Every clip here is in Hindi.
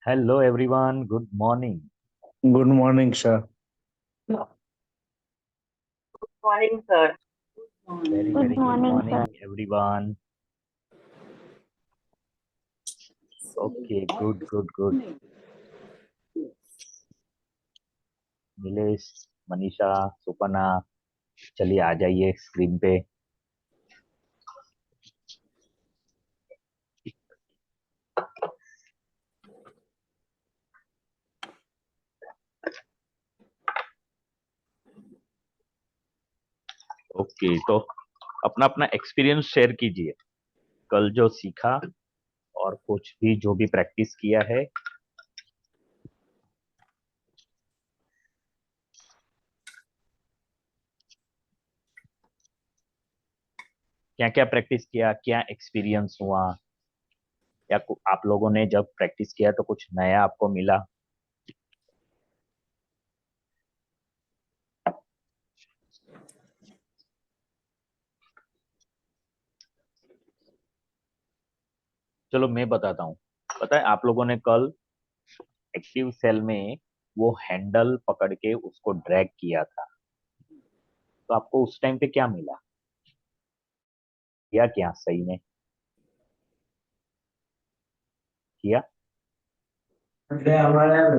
Hello everyone, good morning. Good morning, sir. Morning, sir. Very, Good very good morning, sir. morning everyone. Okay, good, good, good. Nilesh, Manisha, सुपना, चलिए आ जाइए स्क्रीन पे। ओके, तो अपना अपना एक्सपीरियंस शेयर कीजिए, कल जो सीखा और कुछ भी जो भी प्रैक्टिस किया है। क्या क्या प्रैक्टिस किया, क्या एक्सपीरियंस हुआ, या आप लोगों ने जब प्रैक्टिस किया तो कुछ नया आपको मिला। चलो मैं बताता हूँ। पता है आप लोगों ने कल एक्टिव सेल में वो हैंडल पकड़ के उसको ड्रैग किया था, तो आपको उस टाइम पे क्या मिला, किया क्या सही में किया?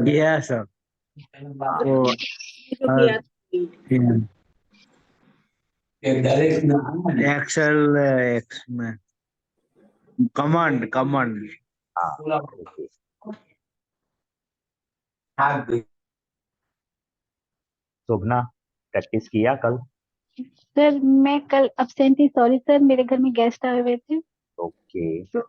Yeah, sir. हाँ, So, जो uh, किया Excel, command. हाँ, ओके। शोभना, प्रैक्टिस किया कल? सर मैं कल absent थी, सॉरी सर, मेरे घर में गेस्ट आए हुए थे ओके, तो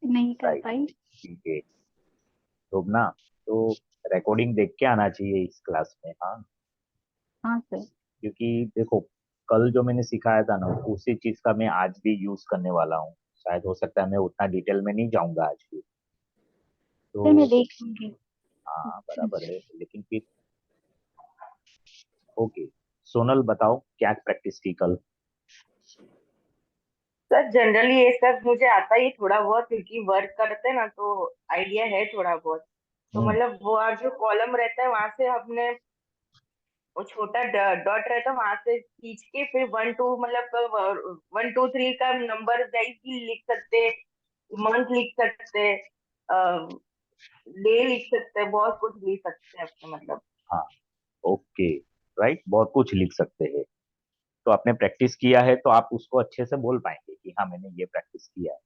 नहीं कर राइट, पाई। ठीक है। शोभना, तो रिकॉर्डिंग देख के आना चाहिए इस क्लास में, हाँ। हाँ सर। क्योंकि देखो, कल जो मैंने सिखाया था ना, उसी चीज का मैं आज भी यूज करने वाला हूँ। शायद हो सकता है मैं उतना डिटेल में नहीं जाऊंगा आज भी। सर मैं तो देख लूंगी। हाँ, बराबर है, लेकिन फिर ओके। सोनल बताओ, क्या प्रैक्टिस की कल? सर जनरली ये सब मुझे आता ही थोड़ा बहुत क्योंकि वर्क करते हैं ना तो आइडिया है थोड़ा बहुत। तो हम्म, मतलब वो जो कॉलम रहता है वहां से हमने वो छोटा डॉट रहता है वहां से खींच के फिर 1 2 मतलब 1 2 3 का नंबर वाइज भी लिख सकते, मंथ लिख सकते, डे लिख सकते हैं, बहुत कुछ लिख सकते हैं अपने मतलब। हाँ, ओके, राइट, बहुत कुछ लिख सकते हैं। तो आपने प्रैक्टिस किया है तो आप उसको अच्छे से बोल पाएंगे कि हाँ मैंने ये प्रैक्टिस किया है।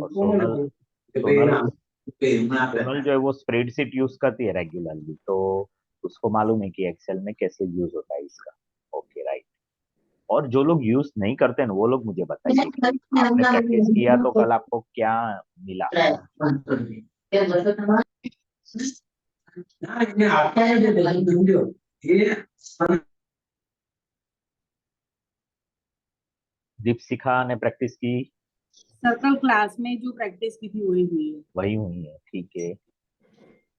और सोनल सोनल सोनल जो है वो स्प्रेडशीट यूज करती है रेगुलरली, तो उसको मालूम है कि एक्सेल में कैसे यूज होता है इसका। Okay, right. और जो लोग यूज नहीं करते हैं वो लोग मुझे बताइए कि आपने प्रैक्टिस किया तो कल आपको क्या मिला। दीपशिखा ने प्रैक्टिस की? सर्कल क्लास में जो प्रैक्टिस की थी वही हुई है। वही हुई है, ठीक है।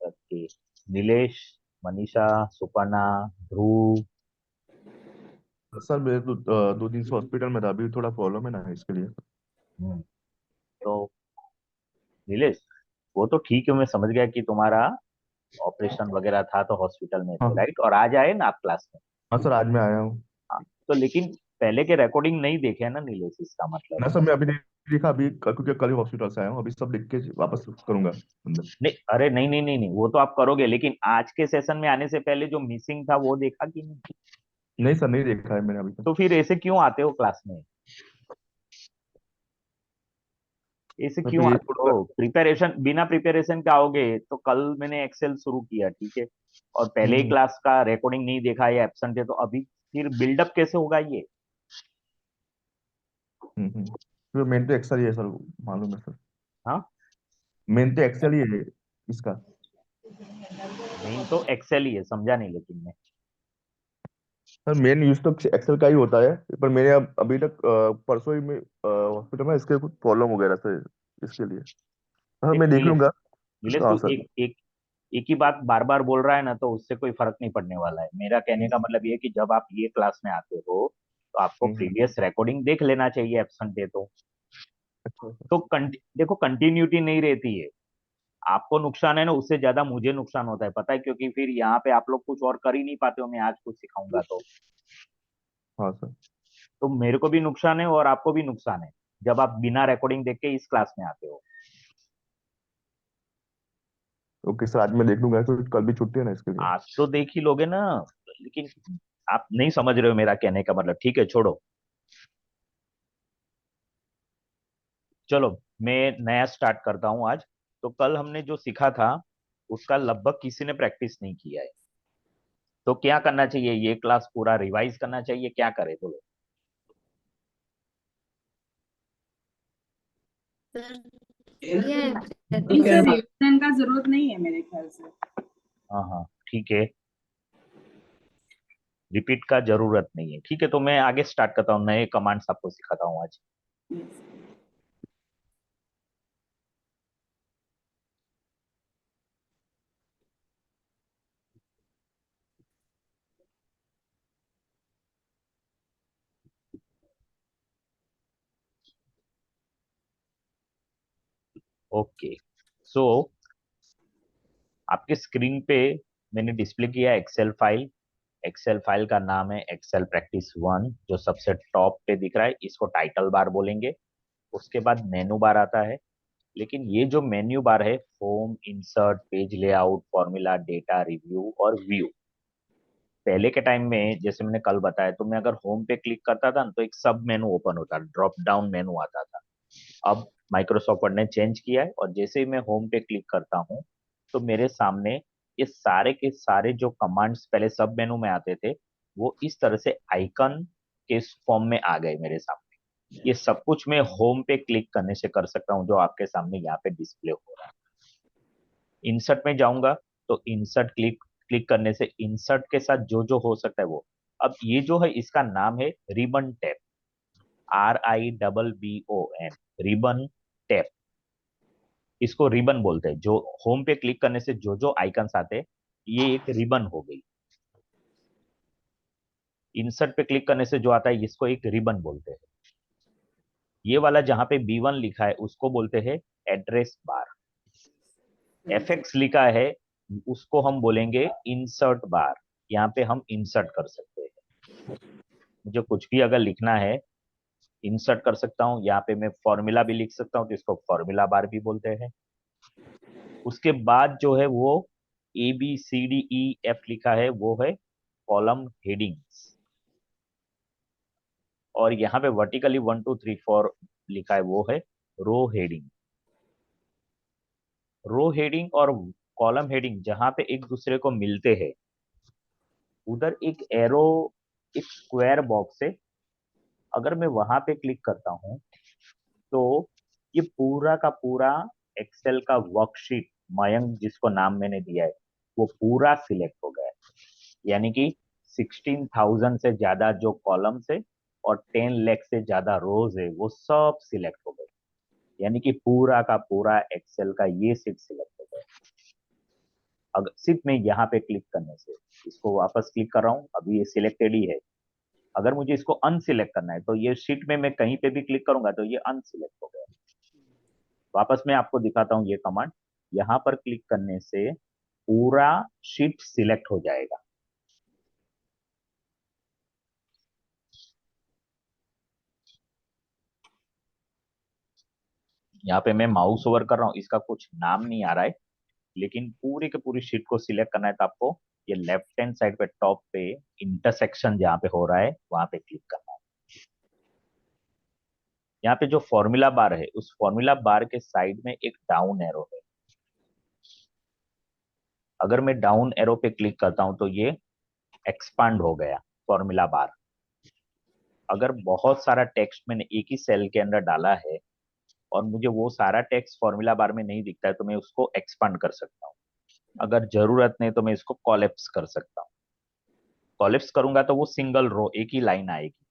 ओके, नीलेश, मनीषा, सुपर्णा, ध्रुव। सर मेरे तो 2 दिन से हॉस्पिटल में था, अभी थोड़ा प्रॉब्लम है ना इसके लिए। हम्म, तो नीलेश, वो तो ठीक है, मैं समझ गया कि तुम्हारा ऑपरेशन वगैरह था तो हॉस्पिटल में थे, हाँ राइट, और आज आए ना आप क्लास में। हाँ सर, आज मैं आया हूँ। हाँ, तो लेकिन पहले के रिकॉर्डिंग नहीं देखे ना नीलेश, इसका मतलब। ना सर, मैं अभी नहीं लिखा, अभी क्योंकि कल ही हॉस्पिटल से आया हूँ, अभी सब लिख के वापस करूंगा अंदर। नहीं, अरे नहीं नहीं नहीं नहीं, वो तो आप करोगे, लेकिन आज के सेशन में आने से पहले जो मिसिंग था वो देखा कि नहीं? नहीं सर, नहीं देखा है मैंने अभी तक। तो फिर ऐसे क्यों आते हो क्लास में? ऐसे मैं तो क्यों यही आते बोलूंगा। हो? प्रिपरेशन, बिना प्रिपरेशन के आओगे तो कल मैंने एक्सेल शुरू किया, ठीक है, और पहले ही हम्म क्लास का रिकॉर्डिंग नहीं देखा या एब्सेंट है, तो अभी फिर बिल्डअप कैसे होगा ये? तो मेन तो एक्सेल ही है सर, मालूम है सर। हाँ, मेन तो एक्सेल ही है इसका। मेन तो एक्सेल ही है, समझा नहीं लेकिन मैं। सर मेन यूज तो एक्सेल का ही होता है, पर मैंने अभी तक परसों ही में हॉस्पिटल में इसके कुछ प्रॉब्लम वगैरह सर, इसके लिए। हाँ मैं देख नीलेश, लूंगा नीलेश हाँ तू सर। एक ही बात बार बार बोल रहा है ना, तो उससे कोई फर्क नहीं पड़ने वाला है। मेरा कहने का मतलब ये है कि जब आप ये क्लास में आते हो तो आपको हम्म, प्रीवियस रिकॉर्डिंग देख लेना चाहिए एब्सेंट है तो। अच्छा सर। देखो कंटिन्यूटी नहीं रहती है। आपको नुकसान है ना, उससे ज्यादा मुझे नुकसान होता है, पता है, क्योंकि फिर यहाँ पे आप लोग कुछ और कर ही नहीं पाते हो, मैं आज कुछ सिखाऊंगा तो। हाँ सर। तो मेरे को भी नुकसान है और आपको भी नुकसान है जब आप बिना रिकॉर्डिंग देख के इस क्लास में आते हो। ओके सर, आज मैं देख लूंगा, फिर कल भी छुट्टी है ना इसके लिए। आज तो देख ही लोगे ना, लेकिन आप नहीं समझ रहे हो मेरा कहने का मतलब। ठीक है, छोड़ो, चलो मैं नया स्टार्ट करता हूँ आज। तो कल हमने जो सीखा था उसका लगभग किसी ने प्रैक्टिस नहीं किया है, तो क्या करना चाहिए? ये क्लास पूरा रिवाइज करना चाहिए, क्या करें बोलो? नहीं सर, रिवीजन का जरूरत नहीं है मेरे ख्याल से। हाँ हाँ, ठीक है, रिपीट का जरूरत नहीं है, ठीक है। तो मैं आगे स्टार्ट करता हूँ, नए कमांड्स आपको सिखाता हूँ आज। ओके, सो आपके स्क्रीन पे मैंने डिस्प्ले किया एक्सेल फाइल। एक्सेल फाइल का नाम है एक्सेल प्रैक्टिस 1, जो सबसे टॉप पे दिख रहा है, इसको टाइटल बार बोलेंगे। उसके बाद मेनू बार आता है, लेकिन ये जो मेन्यू बार है, home, insert, page layout, formula, data, review और व्यू। पहले के टाइम में जैसे मैंने कल बताया, तो मैं अगर होम पे क्लिक करता था ना, तो एक सब मेनू ओपन होता, ड्रॉप डाउन मेनू आता था। अब माइक्रोसॉफ्ट वर्ड ने चेंज किया है, और जैसे ही मैं होम पे क्लिक करता हूँ तो मेरे सामने ये सारे के सारे जो कमांड्स पहले सब मेनू में आते थे, वो इस तरह से आइकन के फॉर्म में आ गए मेरे सामने। ये सब कुछ मैं होम पे क्लिक करने से कर सकता हूँ, जो आपके सामने यहाँ पे डिस्प्ले हो रहा है। इंसर्ट में जाऊंगा तो इंसर्ट क्लिक क्लिक करने से इंसर्ट के साथ जो जो हो सकता है वो। अब ये जो है इसका नाम है ribbon tab, RIBBON, ribbon tab. इसको रिबन बोलते हैं। जो होम पे क्लिक करने से जो जो आइकन्स आते हैं, ये एक रिबन हो गई। इंसर्ट पे क्लिक करने से जो आता है, इसको एक रिबन बोलते हैं। ये वाला जहां पे B1 लिखा है उसको बोलते हैं एड्रेस बार। FX लिखा है उसको हम बोलेंगे इंसर्ट बार। यहाँ पे हम इंसर्ट कर सकते हैं, मुझे कुछ भी अगर लिखना है इंसर्ट कर सकता हूँ। यहाँ पे मैं फॉर्मूला भी लिख सकता हूँ, तो इसको फॉर्मूला बार भी बोलते हैं। उसके बाद जो है वो ABCDEF लिखा है, वो है कॉलम हेडिंग्स। और यहाँ पे वर्टिकली 1 2 3 4 लिखा है, वो है रो हेडिंग। रो हेडिंग और कॉलम हेडिंग जहां पे एक दूसरे को मिलते हैं, उधर एक एरो, एक स्क्वायर बॉक्स है। अगर मैं वहां पे क्लिक करता हूँ तो ये पूरा का पूरा एक्सेल का वर्कशीट, मयंक जिसको नाम मैंने दिया है, वो पूरा सिलेक्ट हो गया है। यानी कि 16,000 से ज्यादा जो कॉलम्स है और 10 लाख से ज्यादा रोज है, वो सब सिलेक्ट हो गए। यानी कि पूरा का पूरा एक्सेल का ये सीट सिलेक्ट हो गया। अगर सिर्फ मैं यहाँ पे क्लिक करने से, इसको वापस क्लिक कर रहा हूँ, अभी ये सिलेक्टेड ही है। अगर मुझे इसको अनसिलेक्ट करना है, तो ये शीट में मैं कहीं पे भी क्लिक करूंगा तो ये अनसिलेक्ट हो गया। वापस मैं आपको दिखाता हूँ ये कमांड। यहाँ पर क्लिक करने से पूरा शीट सिलेक्ट हो जाएगा। यहाँ पे मैं माउस ओवर कर रहा हूँ, इसका कुछ नाम नहीं आ रहा है, लेकिन पूरी के पूरी शीट को सिलेक्ट करना है तो आपको ये लेफ्ट हैंड साइड पे टॉप पे इंटरसेक्शन जहाँ पे हो रहा है वहां पे क्लिक करना है। यहाँ पे जो फॉर्मूला बार है, उस फॉर्मूला बार के साइड में एक डाउन एरो है। अगर मैं डाउन एरो पे क्लिक करता हूं तो ये एक्सपांड हो गया फॉर्मूला बार। अगर बहुत सारा टेक्स्ट मैंने एक ही सेल के अंदर डाला है और मुझे वो सारा टेक्स्ट फॉर्मूला बार में नहीं दिखता है, तो मैं उसको एक्सपांड कर सकता हूँ। अगर जरूरत नहीं तो मैं इसको कॉलेप्स कर सकता हूँ। कॉलेप्स करूंगा तो वो सिंगल रो, एक ही लाइन आएगी।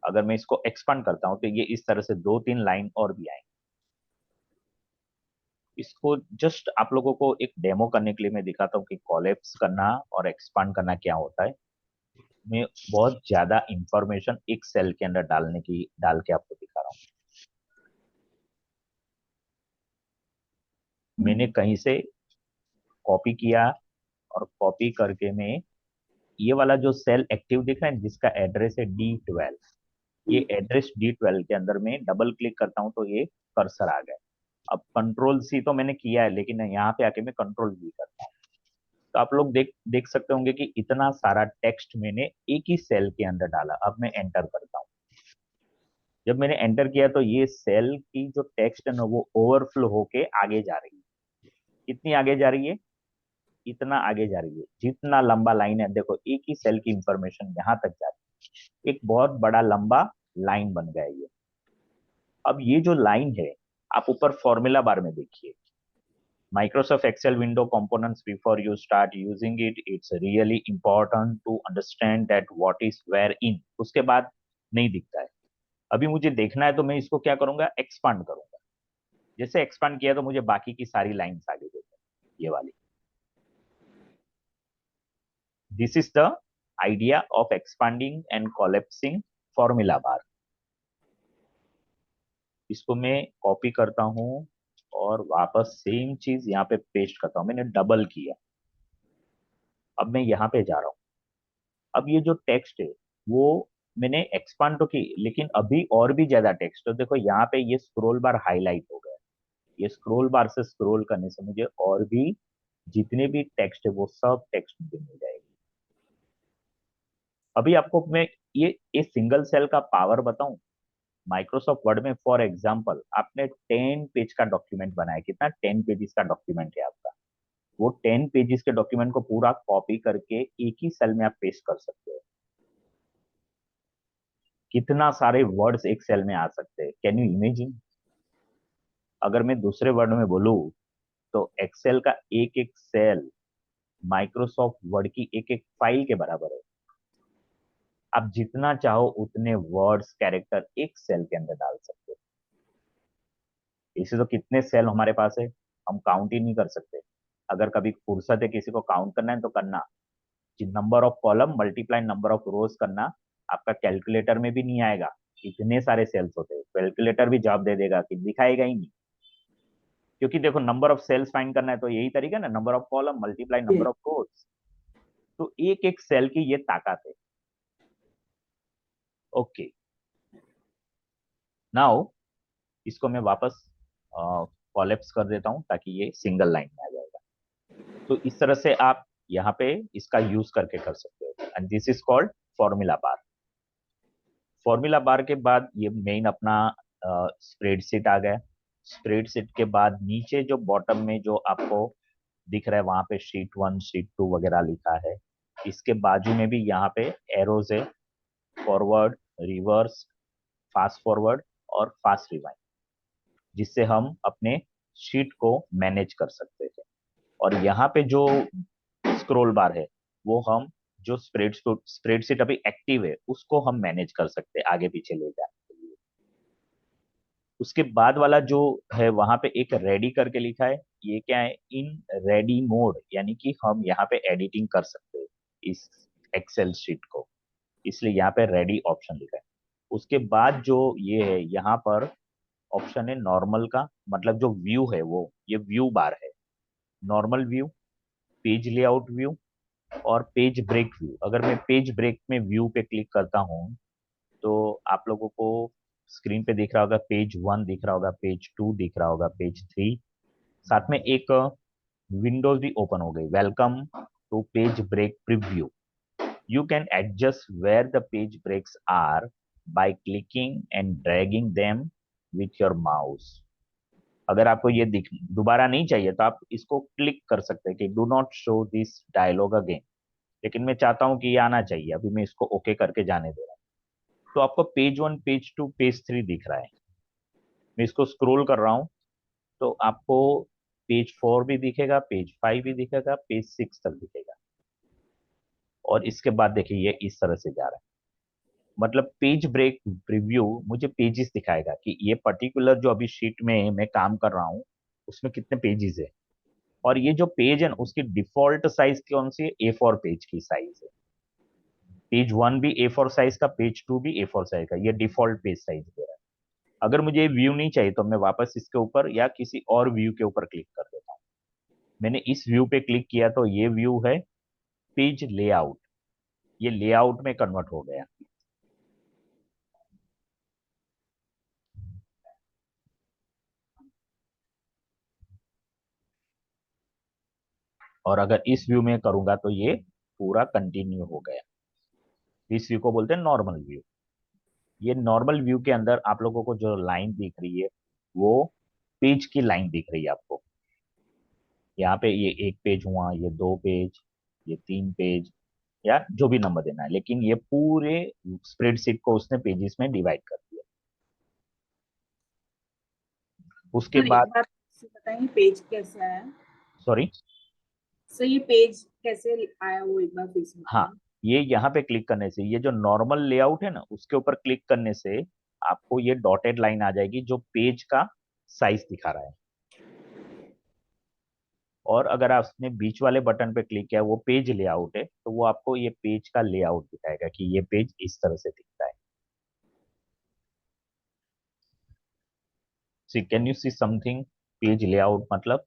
अगर मैं इसको एक्सपांड करता हूँ तो ये इस तरह से 2 3 लाइन और भी आएंगे। इसको जस्ट आप लोगों को एक डेमो करने के लिए मैं दिखाता हूँ कि कॉलेप्स करना और एक्सपांड करना क्या होता है। मैं बहुत ज्यादा इंफॉर्मेशन एक सेल के अंदर डाल के आपको दिखा रहा हूँ। मैंने कहीं से कॉपी किया और कॉपी करके मैं ये वाला जो सेल एक्टिव दिख रहा है जिसका एड्रेस है D12, ये एड्रेस D12 के अंदर में डबल क्लिक करता हूं तो ये कर्सर आ गया। अब कंट्रोल C तो मैंने किया है, लेकिन यहाँ पे आके मैं कंट्रोल V करता हूँ तो आप लोग देख देख सकते होंगे कि इतना सारा टेक्स्ट मैंने एक ही सेल के अंदर डाला। अब मैं एंटर करता हूँ। जब मैंने एंटर किया तो ये सेल की जो टेक्स्ट है ना वो ओवरफ्लो होके आगे जा रही है। कितनी आगे जा रही है? इतना आगे जा रही है। जितना लंबा लाइन है, देखो एक ही सेल की इंफॉर्मेशन यहाँ तक जा रही है, एक बहुत बड़ा लंबा लाइन बन गया ये। अब ये जो लाइन है आप ऊपर फॉर्मूला बार में देखिए, Microsoft Excel window components. Before you start using it, it's really important to understand that what is where in. उसके बाद नहीं दिखता है। अभी मुझे देखना है तो मैं इसको क्या करूंगा, एक्सपांड करूंगा। जैसे एक्सपांड किया तो मुझे बाकी की सारी लाइंस आगे देगा, ये वाली। This is the idea of expanding and collapsing formula bar. इसको मैं कॉपी करता हूं और वापस सेम चीज यहाँ पे पेस्ट करता हूं। मैंने डबल किया, अब मैं यहाँ पे जा रहा हूँ। अब ये जो टेक्स्ट है वो मैंने एक्सपांड तो की, लेकिन अभी और भी ज्यादा टेक्स्ट। तो देखो यहाँ पे ये स्क्रॉल बार हाईलाइट हो गया। ये स्क्रॉल बार से स्क्रॉल करने से मुझे और भी जितने भी टेक्स्ट है वो सब टेक्स्ट मुझे मिल जाएगी। अभी आपको मैं ये सिंगल सेल का पावर बताऊं। माइक्रोसॉफ्ट वर्ड में फॉर एग्जांपल आपने 10 पेज का डॉक्यूमेंट बनाया। कितना? 10 पेजेस का डॉक्यूमेंट है आपका। वो 10 पेजेस के डॉक्यूमेंट को पूरा कॉपी करके एक ही सेल में आप पेस्ट कर सकते हो। कितना सारे वर्ड्स एक सेल में आ सकते हैं, कैन यू इमेजिन? अगर मैं दूसरे वर्ड में बोलूं तो एक्सेल का एक एक सेल माइक्रोसॉफ्ट वर्ड की एक एक फाइल के बराबर है। आप जितना चाहो उतने वर्ड्स कैरेक्टर एक सेल के अंदर डाल सकते हो। इसे तो कितने सेल हमारे पास है हम काउंट ही नहीं कर सकते। अगर कभी फुर्सत है किसी को काउंट करना है तो करना, number of column multiply number of रोज करना, आपका कैलकुलेटर में भी नहीं आएगा। इतने सारे सेल्स होते हैं, कैलकुलेटर भी जवाब दे देगा कि दिखाएगा ही नहीं। क्योंकि देखो नंबर ऑफ सेल्स फाइंड करना है तो यही तरीका ना, number of column multiply number of रोज। तो एक एक सेल की ये ताकत है। ओके, नाउ इसको मैं वापस कॉलेप्स कर देता हूं ताकि ये सिंगल लाइन में आ जाएगा। तो इस तरह से आप यहाँ पे इसका यूज करके कर सकते हो। And this is called formula bar. Formula bar के बाद ये मेन अपना स्प्रेडशीट आ गया। स्प्रेडशीट के बाद नीचे जो बॉटम में जो आपको दिख रहा है वहां पे शीट 1 शीट 2 वगैरह लिखा है। इसके बाजू में भी यहाँ पे एरोज है, फॉरवर्ड, रिवर्स, फास्ट फॉरवर्ड और फास्ट रिवाइंड, जिससे हम अपने शीट को मैनेज कर सकते हैं। और यहाँ पे जो स्क्रॉल बार है वो हम जो स्प्रेडशीट अभी एक्टिव है उसको हम मैनेज कर सकते हैं आगे पीछे ले जाने के लिए। उसके बाद वाला जो है वहां पे एक रेडी करके लिखा है। ये क्या है? इन रेडी मोड, यानी कि हम यहाँ पे एडिटिंग कर सकते हैं इस एक्सेल शीट को, इसलिए यहाँ पे रेडी ऑप्शन लिखा है। उसके बाद जो ये है यहाँ पर ऑप्शन है नॉर्मल का, मतलब जो व्यू है वो ये व्यू बार है। Normal view, page layout view और पेज ब्रेक व्यू। अगर मैं पेज ब्रेक में व्यू पे क्लिक करता हूँ तो आप लोगों को स्क्रीन पे दिख रहा होगा पेज 1 दिख रहा होगा, पेज 2 दिख रहा होगा, पेज 3, साथ में एक विंडोज भी ओपन हो गई, welcome to page break preview. You can adjust where the page breaks are by clicking and dragging them with your mouse. अगर आपको ये दिख दोबारा नहीं चाहिए तो आप इसको क्लिक कर सकते हैं कि do not show this dialogue again, लेकिन मैं चाहता हूं कि ये आना चाहिए। अभी मैं इसको ओके करके जाने दे रहा हूँ। तो आपको पेज 1 पेज 2 पेज 3 दिख रहा है। मैं इसको स्क्रॉल कर रहा हूँ तो आपको पेज 4 भी दिखेगा, पेज 5 भी दिखेगा, पेज 6 तक दिखेगा। और इसके बाद देखिए ये इस तरह से जा रहा है। मतलब पेज ब्रेक प्रीव्यू मुझे पेजेस दिखाएगा कि ये पर्टिकुलर जो अभी शीट में मैं काम कर रहा हूँ उसमें कितने पेजेस है। और ये जो पेज है ना उसकी डिफॉल्ट साइज कौन सी है? A4 पेज की साइज है। पेज 1 भी A4 साइज का, पेज 2 भी A4 साइज का, ये डिफॉल्ट पेज साइज दे रहा है। अगर मुझे व्यू नहीं चाहिए तो मैं वापस इसके ऊपर या किसी और व्यू के ऊपर क्लिक कर देता हूँ। मैंने इस व्यू पे क्लिक किया तो ये व्यू है पेज लेआउट, ये लेआउट में कन्वर्ट हो गया। और अगर इस व्यू में करूंगा तो ये पूरा कंटिन्यू हो गया। इस व्यू को बोलते हैं नॉर्मल व्यू। ये नॉर्मल व्यू के अंदर आप लोगों को जो लाइन दिख रही है वो पेज की लाइन दिख रही है आपको। यहाँ पे ये 1 पेज हुआ, ये 2 पेज, ये 3 पेज, या जो भी नंबर देना है, लेकिन ये पूरे स्प्रेडशीट को उसने पेजेस में डिवाइड कर दिया। उसके सर एक बाद बार बताइए पेज कैसे आया? सॉरी, सर ये पेज कैसे आया वो एक बार फिर से हाँ, बताइए। ये यहाँ पे क्लिक करने से, ये जो नॉर्मल लेआउट है ना उसके ऊपर क्लिक करने से आपको ये डॉटेड लाइन आ जाएगी जो पेज का साइज दिखा रहा है। और अगर आपने बीच वाले बटन पे क्लिक किया वो पेज लेआउट है, तो वो आपको ये पेज का लेआउट दिखाएगा कि ये पेज इस तरह से दिखता है। See can you see something, page layout मतलब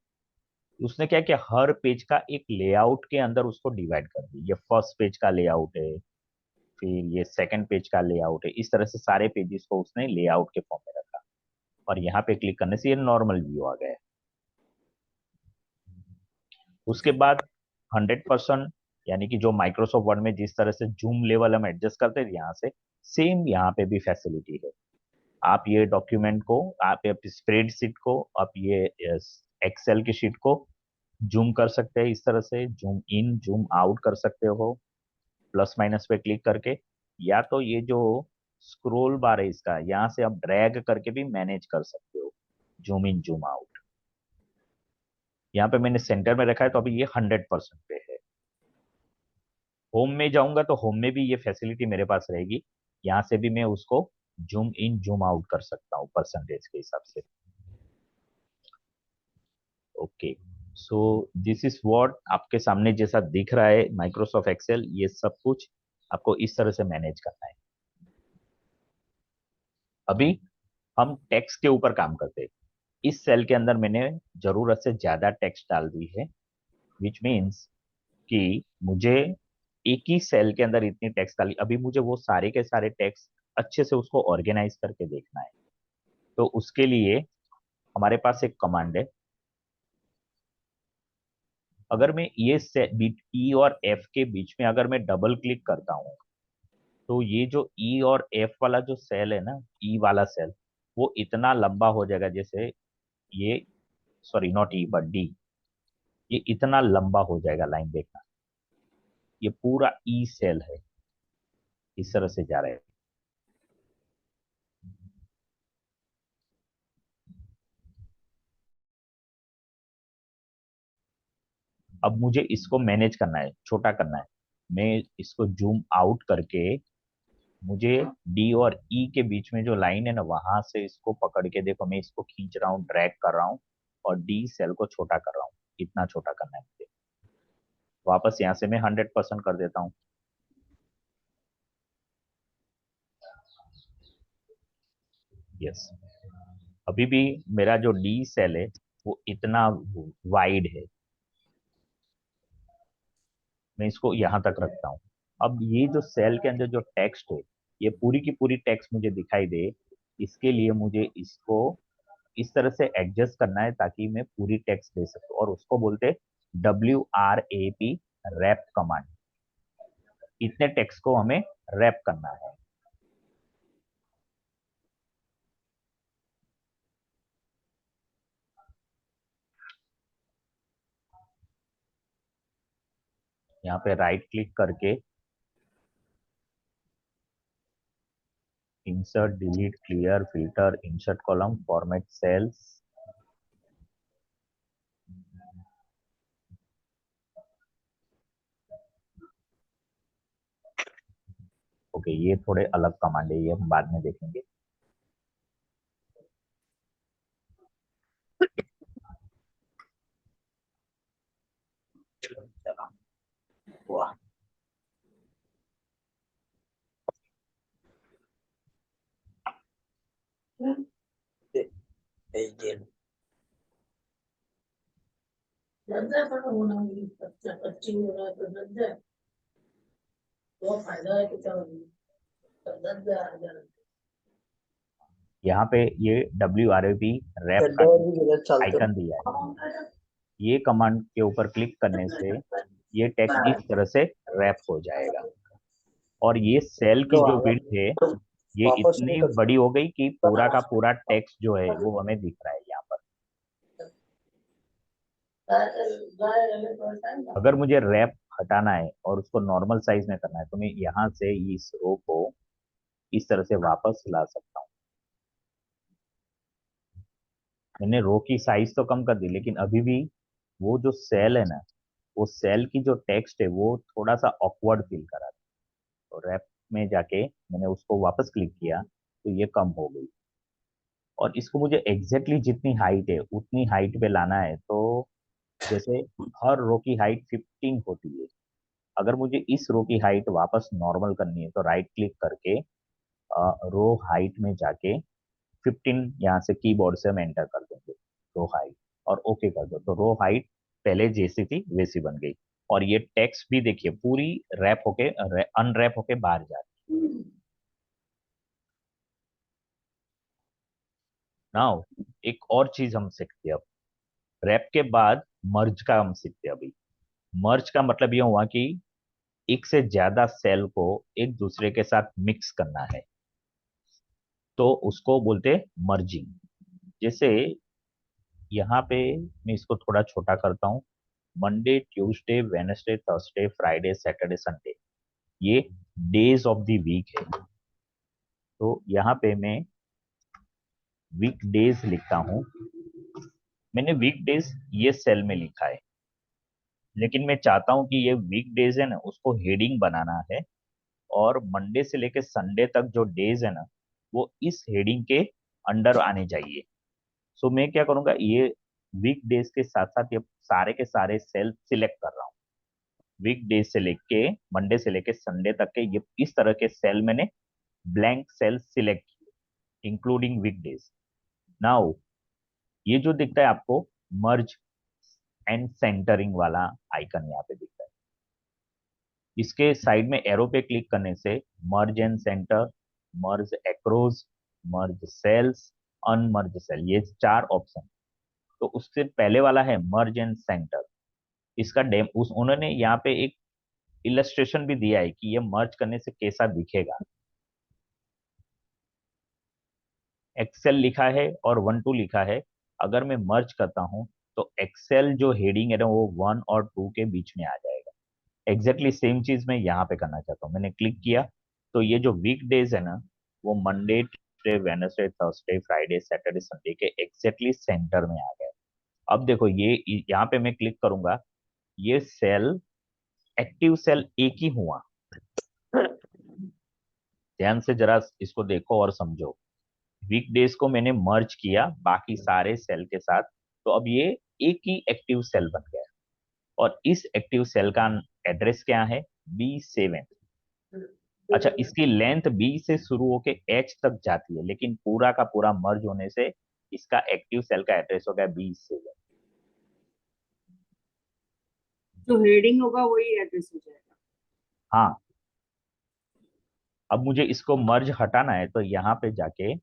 उसने क्या किया, हर पेज का एक लेआउट के अंदर उसको डिवाइड कर दिया। ये फर्स्ट पेज का लेआउट है, फिर ये सेकंड पेज का लेआउट है, इस तरह से सारे पेजेस को उसने लेआउट के फॉर्म में रखा। और यहाँ पे क्लिक करने से ये नॉर्मल व्यू आ गया। उसके बाद 100%, यानी कि जो माइक्रोसॉफ्ट वर्ड में जिस तरह से जूम लेवल हम एडजस्ट करते हैं यहाँ से, सेम यहाँ पे भी फैसिलिटी है। आप ये डॉक्यूमेंट को, आप स्प्रेडशीट को, आप ये एक्सेल की शीट को जूम कर सकते हैं, इस तरह से जूम इन जूम आउट कर सकते हो प्लस माइनस पे क्लिक करके। या तो ये जो स्क्रोल बार है इसका, यहाँ से आप ड्रैग करके भी मैनेज कर सकते हो जूम इन जूम आउट। यहाँ पे मैंने सेंटर में रखा है तो अभी ये 100% पे है। होम में जाऊंगा तो होम में भी ये फैसिलिटी मेरे पास रहेगी, यहाँ से भी मैं उसको जूम इन जूम आउट कर सकता हूँ परसेंटेज के हिसाब से। Okay, so this is what आपके सामने जैसा दिख रहा है माइक्रोसॉफ्ट एक्सेल, ये सब कुछ आपको इस तरह से मैनेज करना है। अभी हम टेक्स्ट के ऊपर काम करते हैं। इस सेल के अंदर मैंने जरूरत से ज्यादा टेक्स्ट डाल दी है, विच मीन्स कि मुझे एक ही सेल के अंदर इतनी टेक्स्ट डाली, अभी मुझे वो सारे के सारे टेक्स्ट अच्छे से उसको ऑर्गेनाइज करके देखना है। तो उसके लिए हमारे पास एक कमांड है। अगर मैं ये ई और एफ के बीच में अगर मैं डबल क्लिक करता हूँ तो ये जो ई और एफ वाला जो सेल है ना, ई वाला सेल, वो इतना लंबा हो जाएगा जैसे ये, sorry not E but D, ये इतना लंबा हो जाएगा। लाइन देखना, ये पूरा ई सेल है, इस तरह से जा रहा है। अब मुझे इसको मैनेज करना है, छोटा करना है। मैं इसको जूम आउट करके, मुझे डी और ई के बीच में जो लाइन है ना वहां से इसको पकड़ के, देखो मैं इसको खींच रहा हूँ, ड्रैग कर रहा हूँ और डी सेल को छोटा कर रहा हूँ। इतना छोटा करना है मुझे। वापस यहाँ से मैं 100% कर देता हूँ। यस, अभी भी मेरा जो डी सेल है वो इतना वाइड है, मैं इसको यहाँ तक रखता हूँ। अब ये जो सेल के अंदर जो टेक्स्ट है, ये पूरी की पूरी टेक्स्ट मुझे दिखाई दे, इसके लिए मुझे इसको इस तरह से एडजस्ट करना है ताकि मैं पूरी टेक्स्ट दे सकूं, और उसको बोलते हैं WRAP, रैप कमांड। इतने टेक्स्ट को हमें रैप करना है। यहाँ पे राइट क्लिक करके insert delete clear filter insert column format cells. Okay, ये थोड़े अलग कमांड है, ये हम बाद में देखेंगे। वाह, यहाँ पे ये WRAP रैप का आइकन दिया है। ये कमांड के ऊपर क्लिक करने से ये टेक्स्ट इस तरह से रैप हो जाएगा और ये सेल की जो विड्थ है ये इतनी बड़ी हो गई कि पूरा का पूरा टेक्स्ट जो है वो हमें दिख रहा है यहाँ पर। अगर मुझे रैप हटाना है और उसको नॉर्मल साइज में करना है तो मैं यहाँ से इस रो को इस तरह से वापस ला सकता हूँ। मैंने रो की साइज तो कम कर दी लेकिन अभी भी वो जो सेल है ना वो सेल की जो टेक्स्ट है वो थोड़ा सा ऑकवर्ड फील करा। तो रैप में जाके मैंने उसको वापस क्लिक किया तो ये कम हो गई और इसको मुझे एग्जैक्टली जितनी हाइट है उतनी हाइट पे लाना है। तो जैसे हर रो की हाइट 15 होती है, अगर मुझे इस रो की हाइट वापस नॉर्मल करनी है तो राइट क्लिक करके रो हाइट में जाके 15 यहाँ से कीबोर्ड से हम एंटर कर देंगे रो हाइट और ओके कर दो तो रो हाइट पहले जैसी थी वैसी बन गई और ये टेक्स्ट भी देखिए पूरी रैप होके अनरैप होके बाहर जा रही है। नाउ एक और चीज हम सीखते हैं अब रैप के बाद मर्ज का हम सीखते हैं अभी। मर्ज का मतलब ये हुआ कि एक से ज्यादा सेल को एक दूसरे के साथ मिक्स करना है तो उसको बोलते मर्जिंग। जैसे यहाँ पे मैं इसको थोड़ा छोटा करता हूँ। Monday Tuesday Wednesday Thursday Friday Saturday Sunday ये डेज ऑफ द वीक है। तो यहाँ पे मैं वीक डेज लिखता हूँ। मैंने वीक डेज ये सेल में लिखा है लेकिन मैं चाहता हूँ कि ये वीक डेज है ना उसको हेडिंग बनाना है और मंडे से लेकर संडे तक जो डेज है ना वो इस हेडिंग के अंडर आने चाहिए। सो मैं क्या करूंगा ये वीक डेज के साथ साथ ये सारे के सारे सेल सिलेक्ट कर रहा हूँ। वीक डेज से लेके मंडे से लेके संडे तक के ये इस तरह के सेल मैंने ब्लैंक सेल सिलेक्ट किए इंक्लूडिंग वीक डेज। नाउ ये जो दिखता है आपको मर्ज एंड सेंटरिंग वाला आइकन यहाँ पे दिखता है। इसके साइड में एरो पे क्लिक करने से merge and centre, merge across, merge cells, unmerge cell ये चार ऑप्शन। तो उससे पहले वाला है मर्ज एंड सेंटर। इसका डेम उस उन्होंने यहाँ पे एक इलस्ट्रेशन भी दिया है कि ये मर्ज करने से कैसा दिखेगा। एक्सेल लिखा है और 1 2 लिखा है। अगर मैं मर्ज करता हूँ तो एक्सेल जो हेडिंग है ना वो 1 और 2 के बीच में आ जाएगा। एग्जैक्टली सेम चीज मैं यहाँ पे करना चाहता हूँ। मैंने क्लिक किया तो ये जो वीक डेज है ना वो Monday Tuesday Wednesday Thursday Friday Saturday Sunday के एग्जैक्टली सेंटर में आ गए। अब देखो ये यहाँ पे मैं क्लिक करूंगा ये सेल एक्टिव सेल एक ही हुआ। ध्यान से जरा इसको देखो और समझो। वीकडेज को मैंने मर्ज किया बाकी सारे सेल के साथ तो अब ये एक ही एक्टिव सेल बन गया और इस एक्टिव सेल का एड्रेस क्या है B7। अच्छा इसकी लेंथ B से शुरू होके H तक जाती है लेकिन पूरा का पूरा मर्ज होने से इसका एक्टिव सेल का एड्रेस हो गया B7। जो हेडिंग होगा वही एड्रेस हो जाएगा। हाँ अब मुझे इसको मर्ज हटाना है तो यहाँ पे जाके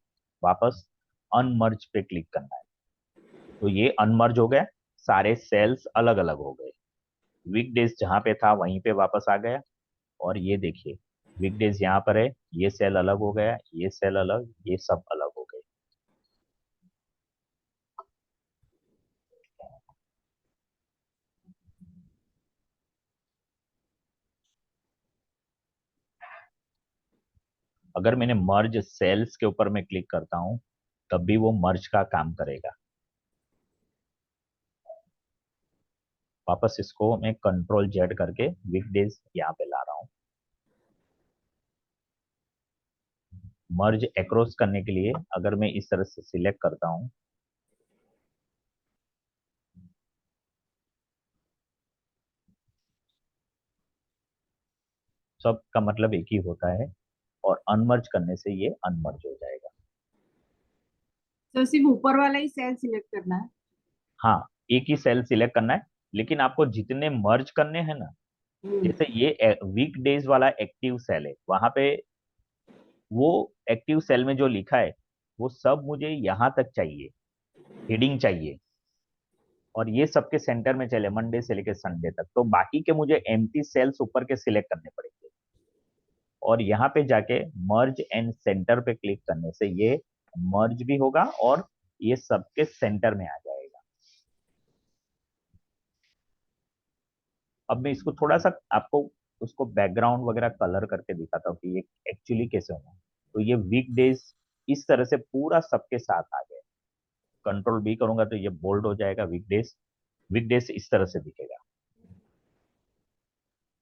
वापस अनमर्ज पे क्लिक करना है तो ये अनमर्ज हो गया। सारे सेल्स अलग अलग हो गए। वीकडेज जहाँ पे था वहीं पे वापस आ गया और ये देखिए वीकडेज यहाँ पर है ये सेल अलग हो गया ये सेल अलग ये सब अलग हो गए। अगर मैंने मर्ज सेल्स के ऊपर मैं क्लिक करता हूं तब भी वो मर्ज का काम करेगा। वापस इसको मैं Ctrl Z करके वीकडेज यहाँ पे ला रहा हूँ। मर्ज एक्रॉस करने के लिए अगर मैं इस तरह से सिलेक्ट करता हूँ सब का मतलब एक ही होता है और अनमर्ज करने से ये अनमर्ज हो जाएगा। तो सिर्फ ऊपर वाला ही सेल सिलेक्ट करना है। हाँ एक ही सेल सिलेक्ट करना है लेकिन आपको जितने मर्ज करने हैं ना, जैसे ये वीक डेज वाला एक्टिव सेल है, वहां पे वो एक्टिव सेल में जो लिखा है वो सब मुझे यहाँ तक चाहिए, हेडिंग चाहिए, और ये सबके सेंटर में चले मंडे से लेकर संडे तक। तो बाकी के मुझे एम्प्टी सेल्स ऊपर के सिलेक्ट करने पड़ेंगे, और यहाँ पे जाके मर्ज एंड सेंटर पे क्लिक करने से ये मर्ज भी होगा और ये सबके सेंटर में आ जाएगा। अब मैं इसको थोड़ा सा आपको उसको बैकग्राउंड वगैरह कलर करके दिखाता हूँ कि ये एक्चुअली कैसे होगा। तो ये वीक डेज इस तरह से पूरा सबके साथ आ गए। कंट्रोल बी करूंगा तो ये बोल्ड हो जाएगा, वीक डेज इस तरह से दिखेगा।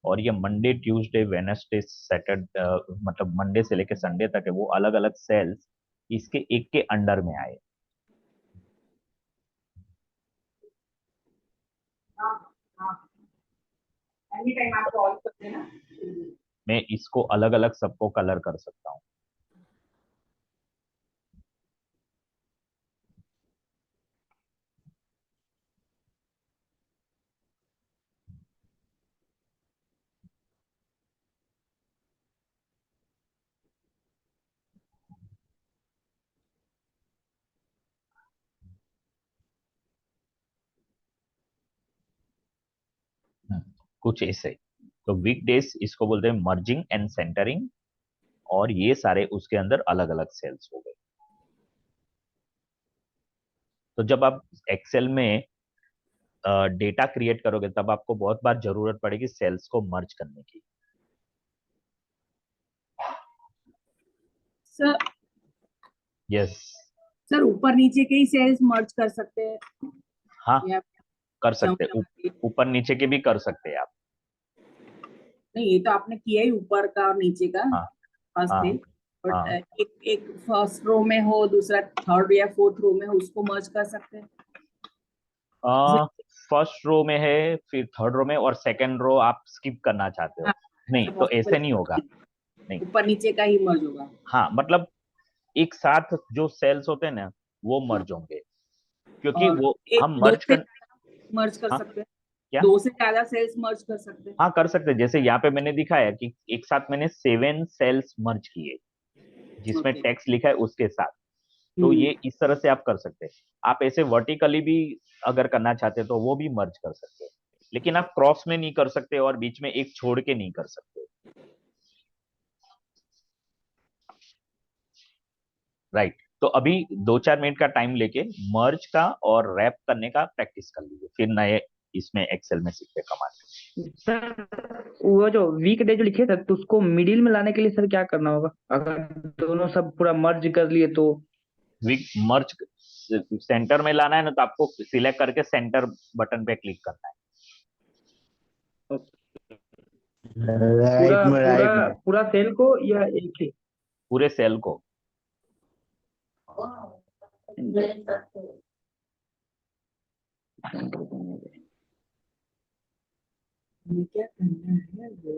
और ये मंडे ट्यूसडे वेडनेसडे सैटरडे, मतलब मंडे से लेकर संडे तक है, वो अलग अलग सेल्स इसके एक के अंडर में आए। एनी टाइम आप कॉल कर देना। मैं इसको अलग अलग सबको कलर कर सकता हूँ। कुछ ऐसे। तो वीक डेज इसको बोलते हैं मर्जिंग एंड सेंटरिंग, और ये सारे उसके अंदर अलग अलग सेल्स हो गए। तो जब आप एक्सेल में डेटा क्रिएट करोगे तब आपको बहुत बार जरूरत पड़ेगी सेल्स को मर्ज करने की। Sir yes. सर ऊपर नीचे के ही सेल्स मर्ज कर सकते हैं हाँ, या कर सकते हैं। ऊपर नीचे के भी कर सकते हैं आप। नहीं, ये तो आपने किया ही ऊपर का और नीचे का हाँ फर्स्ट हाँ थिंग। बट हाँ। एक एक फर्स्ट रो में हो, दूसरा थर्ड या फोर्थ रो में हो, उसको मर्ज कर सकते हैं। फर्स्ट रो में है, फिर थर्ड रो में, और सेकंड रो आप स्किप करना चाहते हो? हाँ, नहीं, तो ऐसे नहीं होगा। नहीं। ऊपर नीचे का ही मर्ज होगा। हाँ, मतलब एक साथ जो सेल्स होते हैं ना वो मर्ज होंगे, क्योंकि और वो एक हम दो मर्ज से कर। मर्ज कर हाँ, सकते हैं, क्या? दो से ज्यादा सेल्स मर्ज कर सकते हैं। हाँ, कर सकते हैं। जैसे यहाँ पे मैंने दिखाया कि एक साथ मैंने 7 सेल्स मर्ज किए, जिसमें ओके। टेक्स्ट लिखा है उसके साथ। तो हम्म। ये इस तरह से आप कर सकते हैं। आप ऐसे वर्टिकली भी अगर करना चाहते हैं तो वो भी मर्ज कर सकते हैं, लेकिन आप क्रॉस में नहीं कर सकते और बीच में एक छोड़ के नहीं कर सकते। राइट। तो अभी 2-4 मिनट का टाइम लेके मर्ज का और रैप करने का प्रैक्टिस कर लीजिए, फिर नए इसमें एक्सेल में सीखते कमांड। सर वो जो वीक डे जो लिखे थे तो उसको मिडिल में लाने के लिए सर क्या करना होगा? अगर दोनों सब पूरा मर्ज कर लिए तो? वीक मर्ज सेंटर में लाना है ना, तो आपको सिलेक्ट करके सेंटर बटन पे क्लिक करना है। पूरा राइट में, पूरा राइट में। पूरा सेल को या एक ही? पूरे सेल को। हमें क्या करना है वो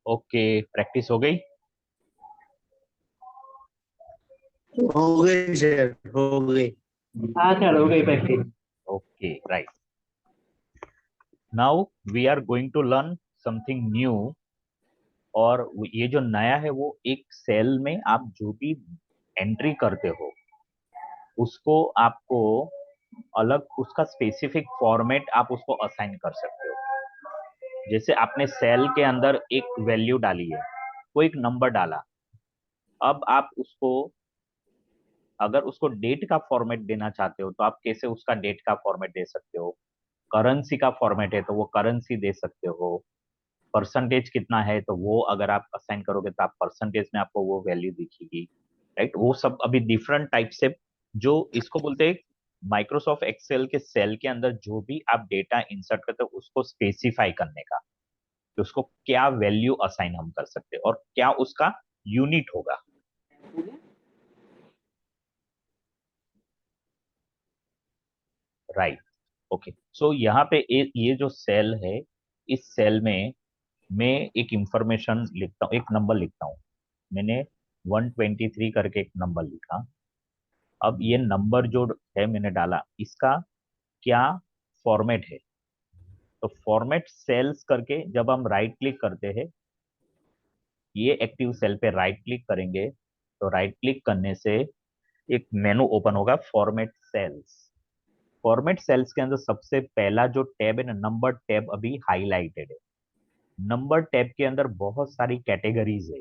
ओके, प्रैक्टिस हो गई। हो गई सर, हो गई। हाँ सर, हो गई practice. Okay, right. Now we are going to learn something new. और ये जो नया है वो एक सेल में आप जो भी एंट्री करते हो उसको आपको अलग उसका स्पेसिफिक फॉर्मेट आप उसको असाइन कर सकते हो। जैसे आपने सेल के अंदर एक वैल्यू डाली है, कोई एक नंबर डाला, अब आप उसको अगर उसको डेट का फॉर्मेट देना चाहते हो तो आप कैसे उसका डेट का फॉर्मेट दे सकते हो। करेंसी का फॉर्मेट है तो वो करेंसी दे सकते हो। परसेंटेज कितना है तो वो अगर आप असाइन करोगे तो आप परसेंटेज में आपको वो वैल्यू दिखेगी। राइट, वो सब अभी डिफरेंट टाइप से जो इसको बोलते हैं माइक्रोसॉफ्ट एक्सेल के सेल के अंदर जो भी आप डेटा इंसर्ट करते हो उसको स्पेसिफाई करने का, कि उसको क्या वैल्यू असाइन हम कर सकते हैं और क्या उसका यूनिट होगा। Right, okay. सो यहाँ पे ये जो सेल है, इस सेल में मैं एक इंफॉर्मेशन लिखता हूँ, एक नंबर लिखता हूँ। मैंने 123 करके एक नंबर लिखा। अब ये नंबर जो है मैंने डाला, इसका क्या फॉर्मेट है। तो फॉर्मेट सेल्स करके जब हम राइट क्लिक करते हैं, ये एक्टिव सेल पे राइट क्लिक करेंगे तो राइट क्लिक करने से एक मेनू ओपन होगा, फॉर्मेट सेल्स। फॉर्मेट सेल्स के अंदर सबसे पहला जो टैब है ना, नंबर टैब अभी हाईलाइटेड है। नंबर टैब के अंदर बहुत सारी कैटेगरीज है।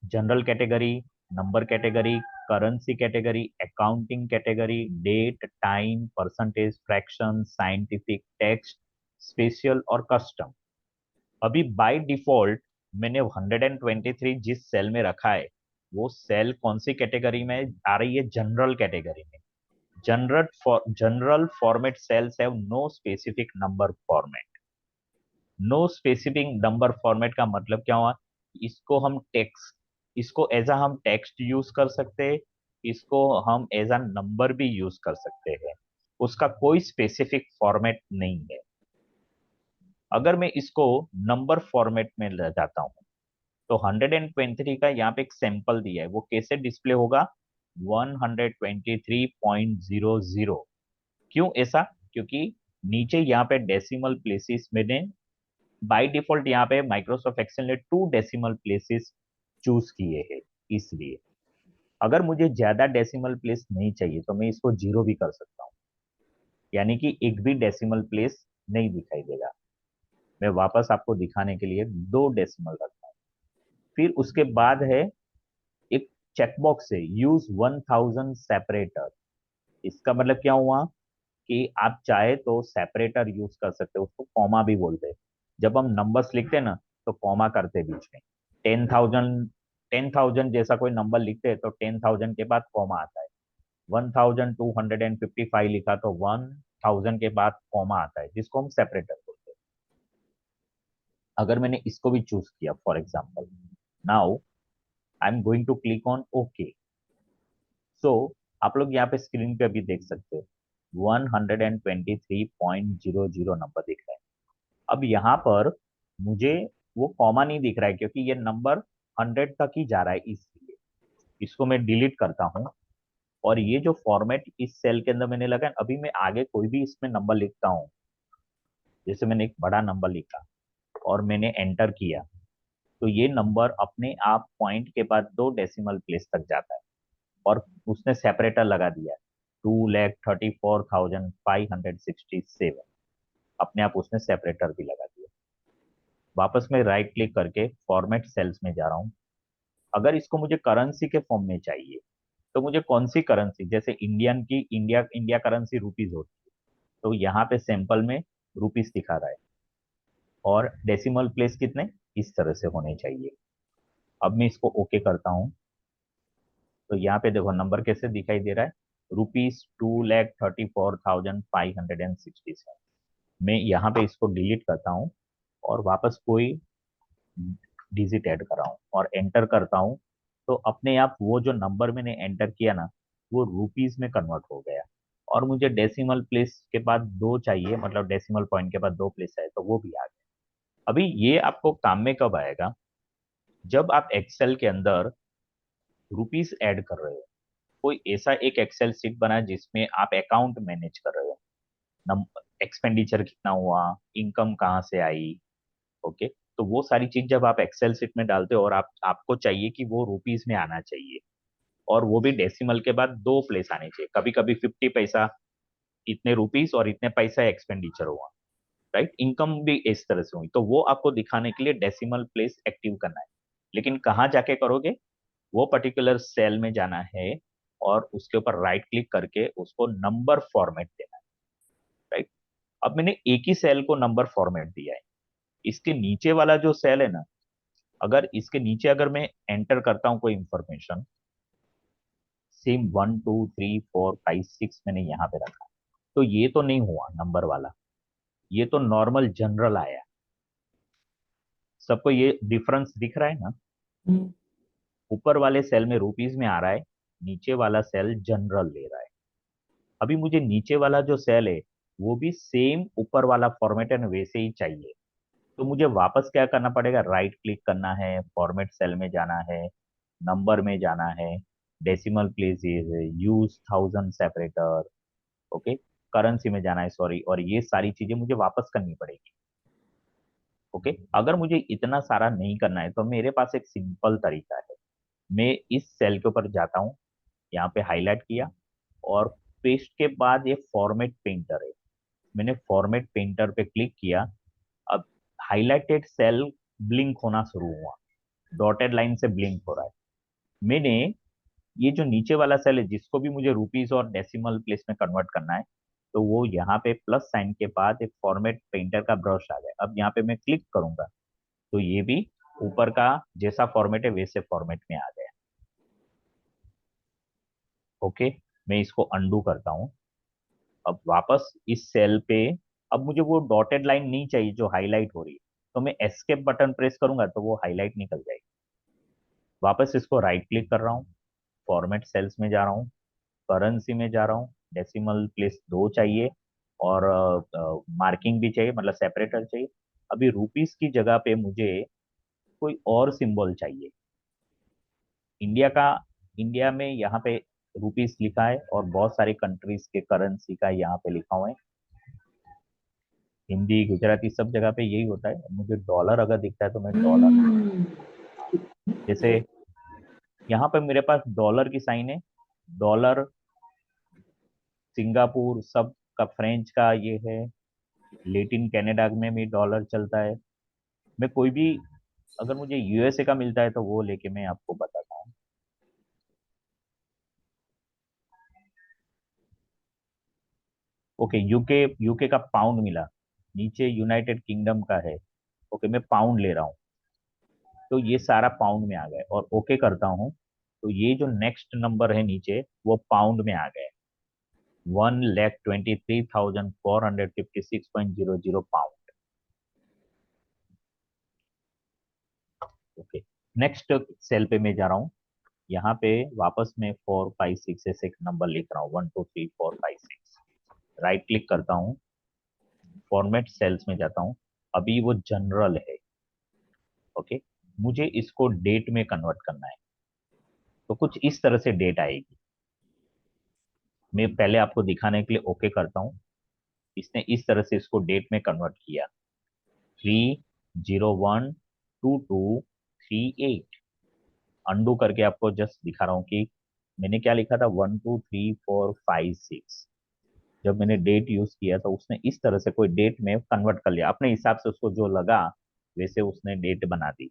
General category, number category, currency category, accounting category, date, time, percentage, fraction, scientific, text, special और कस्टम। अभी बाय डिफॉल्ट मैंने 123 जिस सेल में रखा है वो सेल कौन सी कैटेगरी में आ रही है, जनरल कैटेगरी में। General format cells have no specific number format. No specific number format का मतलब क्या हुआ, इसको हम टेक्स्ट, इसको एज अ हम टेक्स्ट यूज कर सकते हैं, इसको हम एज अ नंबर भी यूज कर सकते हैं। उसका कोई स्पेसिफिक फॉर्मेट नहीं है। अगर मैं इसको नंबर फॉर्मेट में ले जाता हूँ तो 123 का यहाँ पे एक सैंपल दिया है, वो कैसे डिस्प्ले होगा, 123.00। क्यों ऐसा, क्योंकि नीचे यहाँ पे डेसिमल प्लेसेस मैंने बाय डिफॉल्ट यहाँ पे माइक्रोसॉफ्ट एक्सेल ने 2 डेसिमल प्लेसेस चूज किए हैं। इसलिए अगर मुझे ज्यादा डेसिमल प्लेस नहीं चाहिए तो मैं इसको 0 भी कर सकता हूँ, यानी कि एक भी डेसिमल प्लेस नहीं दिखाई देगा। मैं वापस आपको दिखाने के लिए 2 डेसिमल रखता हूँ। फिर उसके बाद है एक चेकबॉक्स है, यूज 1000 सेपरेटर। इसका मतलब क्या हुआ कि आप चाहे तो सेपरेटर यूज कर सकते हो, उसको कॉमा भी बोलते हैं। जब हम नंबर्स लिखते हैं ना तो कॉमा करते हैं बीच में। 10,000 जैसा कोई नंबर लिखते हैं तो 10,000 के बाद कॉमा आता है। 1255 लिखा तो 1000 के बाद कॉमा आता है जिसको हम सेपरेटर बोलते हैं। अगर मैंने इसको भी चूज किया for example, now I am going to click on okay. So आप लोग यहाँ पे स्क्रीन पे भी देख सकते हो 123.00 नंबर दिख रहा है। अब यहाँ पर मुझे वो कॉमा नहीं दिख रहा है क्योंकि ये नंबर 100 तक ही जा रहा है, इसलिए इसको मैं डिलीट करता हूँ। और ये जो फॉर्मेट इस सेल के अंदर मैंने लगाया, अभी मैं आगे कोई भी इसमें नंबर लिखता हूँ, जैसे मैंने एक बड़ा नंबर लिखा और मैंने एंटर किया, तो ये नंबर अपने आप पॉइंट के बाद 2 डेसिमल प्लेस तक जाता है और उसने सेपरेटर लगा दिया 2,34,567, अपने आप उसने सेपरेटर भी लगा दिया। वापस मैं राइट क्लिक करके फॉर्मेट सेल्स में जा रहा हूँ। अगर इसको मुझे करेंसी के फॉर्म में चाहिए तो मुझे कौन सी करेंसी, जैसे इंडियन की इंडिया करेंसी रुपीज होती है, तो यहाँ पे सैंपल में रुपीज दिखा रहा है और डेसिमल प्लेस कितने इस तरह से होने चाहिए। अब मैं इसको ओके करता हूँ तो यहाँ पे देखो नंबर कैसे दिखाई दे रहा है, ₹2,34,567। मैं यहाँ पे इसको डिलीट करता हूँ और वापस कोई डिजिट ऐड कर रहा हूँ और एंटर करता हूँ, तो अपने आप वो जो नंबर मैंने एंटर किया ना वो रुपीज में कन्वर्ट हो गया। और मुझे डेसिमल प्लेस के बाद 2 चाहिए, मतलब डेसिमल पॉइंट के बाद 2 प्लेस है, तो वो भी आ गया। अभी ये आपको काम में कब आएगा, जब आप एक्सेल के अंदर रुपीज ऐड कर रहे हो। कोई ऐसा एक एक्सेल सीट बना जिसमें आप अकाउंट मैनेज कर रहे हो, एक्सपेंडिचर कितना हुआ, इनकम कहाँ से आई, ओके। तो वो सारी चीज जब आप एक्सेल सीट में डालते हो और आपको चाहिए कि वो रुपीज में आना चाहिए और वो भी डेसिमल के बाद 2 प्लेस आने चाहिए, कभी कभी 50 पैसा इतने रुपीज और इतने पैसा एक्सपेंडिचर हुआ, राइट। इनकम भी इस तरह से हुई, तो वो आपको दिखाने के लिए डेसिमल प्लेस एक्टिव करना है। लेकिन कहाँ जाके करोगे, वो पर्टिकुलर सेल में जाना है और उसके ऊपर राइट क्लिक करके उसको नंबर फॉर्मेट देना है, राइट। अब मैंने एक ही सेल को नंबर फॉर्मेट दिया है, इसके नीचे वाला जो सेल है ना, अगर इसके नीचे अगर मैं एंटर करता हूं कोई इंफॉर्मेशन, सेम 1 2 3 4 5 6 मैंने यहाँ पे रखा, तो ये तो नहीं हुआ नंबर वाला, ये तो नॉर्मल जनरल आया। सबको ये डिफरेंस दिख रहा है ना, ऊपर वाले सेल में रुपीज में आ रहा है, नीचे वाला सेल जनरल ले रहा है। अभी मुझे नीचे वाला जो सेल है वो भी सेम ऊपर वाला फॉर्मेट है वैसे ही चाहिए, तो मुझे वापस क्या करना पड़ेगा, राइट क्लिक करना है, फॉर्मेट सेल में जाना है, नंबर में जाना है, decimal places, use thousand separator, okay, currency में जाना है, सॉरी, और ये सारी चीजें मुझे वापस करनी पड़ेगी, ओके। अगर मुझे इतना सारा नहीं करना है तो मेरे पास एक सिंपल तरीका है, मैं इस सेल के ऊपर जाता हूँ, यहाँ पे हाईलाइट किया और पेस्ट के बाद ये फॉर्मेट पेंटर है, मैंने फॉर्मेट पेंटर पे क्लिक किया। अब हाईलाइटेड सेल ब्लिंक होना शुरू हुआ, डॉटेड लाइन से ब्लिंक हो रहा है। मैंने ये जो नीचे वाला सेल है जिसको भी मुझे रुपीज और डेसिमल प्लेस में कन्वर्ट करना है, तो वो यहाँ पे प्लस साइन के बाद एक फॉर्मेट पेंटर का ब्रश आ गया। अब यहाँ पे मैं क्लिक करूंगा तो ये भी ऊपर का जैसा फॉर्मेट है वैसे फॉर्मेट में आ गया, ओके। मैं इसको अंडू करता हूँ, अब वापस इस सेल पे, अब मुझे वो डॉटेड लाइन नहीं चाहिए जो हाईलाइट हो रही है, तो मैं एस्केप बटन प्रेस करूंगा तो वो हाईलाइट निकल जाएगी। वापस इसको राइट क्लिक कर रहा हूँ, फॉर्मेट सेल्स में जा रहा हूँ, करेंसी में जा रहा हूँ, डेसिमल प्लेस 2 चाहिए और मार्किंग भी चाहिए, मतलब सेपरेटर चाहिए। अभी रुपीस की जगह पे मुझे कोई और सिंबल चाहिए, इंडिया का, इंडिया में यहाँ पे रुपीस लिखा है और बहुत सारी कंट्रीज के करेंसी का यहाँ पे लिखा हुआ है, हिंदी गुजराती सब जगह पे यही होता है। मुझे डॉलर अगर दिखता है तो मैं डॉलर, जैसे यहाँ पे मेरे पास डॉलर की साइन है, डॉलर सिंगापुर सब का, फ्रेंच का ये है, लेटिन कनाडा में भी डॉलर चलता है। मैं कोई भी अगर मुझे यूएसए का मिलता है तो वो लेके मैं आपको बताता हूँ। ओके, यूके, यूके का पाउंड मिला, नीचे यूनाइटेड किंगडम का है, ओके, मैं पाउंड ले रहा हूँ, तो ये सारा पाउंड में आ गया और ओके करता हूँ। तो ये जो नेक्स्ट नंबर है नीचे वो पाउंड में आ गए, 1,23,456.00 पाउंड। ओके, नेक्स्ट सेल पे मैं जा रहा हूँ। यहाँ पे वापस में 456 से एक नंबर लिख रहा हूँ, 1 2 3 4 5 6। राइट क्लिक करता हूँ, फॉर्मेट सेल्स में जाता हूँ। अभी वो जनरल है। ओके, मुझे इसको डेट में कन्वर्ट करना है, तो कुछ इस तरह से डेट आएगी। मैं पहले आपको दिखाने के लिए ओके करता हूँ। इसने इस तरह से इसको डेट में कन्वर्ट किया, 3012238। अंडू करके आपको जस्ट दिखा रहा हूँ कि मैंने क्या लिखा था, 1 2 3 4 5 6। जब मैंने डेट यूज किया तो उसने इस तरह से कोई डेट में कन्वर्ट कर लिया, अपने हिसाब से उसको जो लगा वैसे उसने डेट बना दी।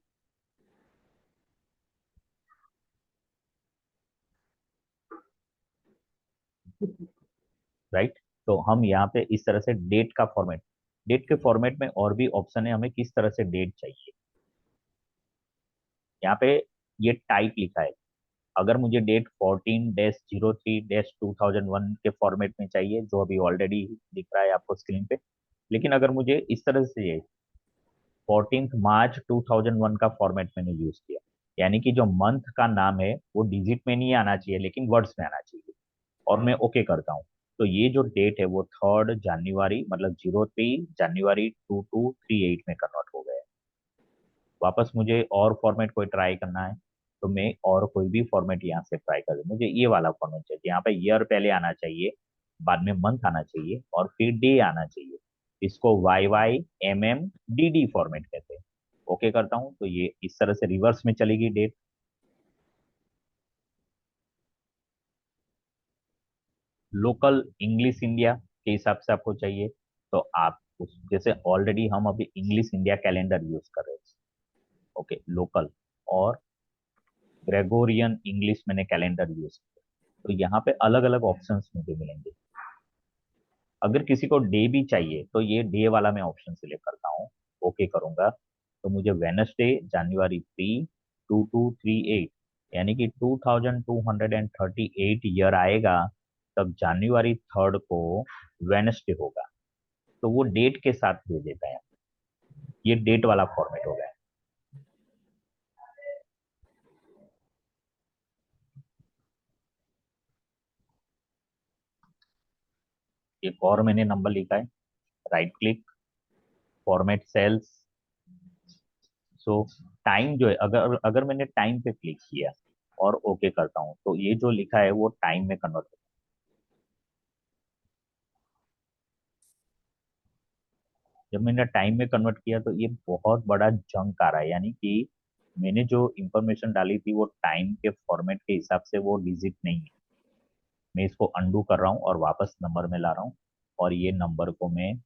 राइट, तो हम यहाँ पे इस तरह से डेट का फॉर्मेट, डेट के फॉर्मेट में और भी ऑप्शन है, हमें किस तरह से डेट चाहिए। यहाँ पे ये टाइप लिखा है। अगर मुझे डेट 14-03-2001 के फॉर्मेट में चाहिए, जो अभी ऑलरेडी दिख रहा है आपको स्क्रीन पे, लेकिन अगर मुझे इस तरह से 14 मार्च 2001 का फॉर्मेट मैंने यूज किया, यानी कि जो मंथ का नाम है वो डिजिट में नहीं आना चाहिए लेकिन वर्ड्स में आना चाहिए, और मैं ओके करता हूँ, तो ये जो डेट है वो 3 जनवरी मतलब 03 जनवरी 2238 में कन्वर्ट हो गया है। वापस मुझे और फॉर्मेट कोई ट्राई करना है तो मैं और कोई भी फॉर्मेट यहाँ से ट्राई कर दूँ। मुझे ये वाला फॉर्मेट चाहिए, यहाँ पे ईयर पहले आना चाहिए, बाद में मंथ आना चाहिए और फिर डे आना चाहिए। इसको YYMMDD फॉर्मेट कहते हैं। ओके करता हूँ तो ये इस तरह से रिवर्स में चलेगी डेट। लोकल इंग्लिश इंडिया के हिसाब से आपको चाहिए तो आप उस जैसे ऑलरेडी हम अभी इंग्लिश इंडिया कैलेंडर यूज कर रहे हैं। ओके, लोकल और ग्रेगोरियन इंग्लिश मैंने कैलेंडर यूज किया, तो यहाँ पे अलग अलग ऑप्शंस मुझे मिलेंगे। अगर किसी को डे भी चाहिए तो ये डे वाला मैं ऑप्शन सिलेक्ट करता हूँ, ओके करूंगा, तो मुझे वेनसडे January 3 2238 यानी कि 2238 ईयर आएगा, तब January 3 को वेनसडे होगा, तो वो डेट के साथ दे देता है। ये डेट वाला फॉर्मेट हो गया। एक और मैंने नंबर लिखा है, राइट क्लिक, फॉर्मेट सेल्स। सो टाइम जो है, अगर अगर मैंने टाइम पे क्लिक किया और ओके करता हूँ तो ये जो लिखा है वो टाइम में कन्वर्ट होता है। जब मैंने टाइम में कन्वर्ट किया तो ये बहुत बड़ा जंक आ रहा है, यानी कि मैंने जो इंफॉर्मेशन डाली थी वो टाइम के फॉर्मेट के हिसाब से वो डिजिट नहीं है। मैं इसको अंडू कर रहा हूँ और वापस नंबर में ला रहा हूँ, और ये नंबर को मैं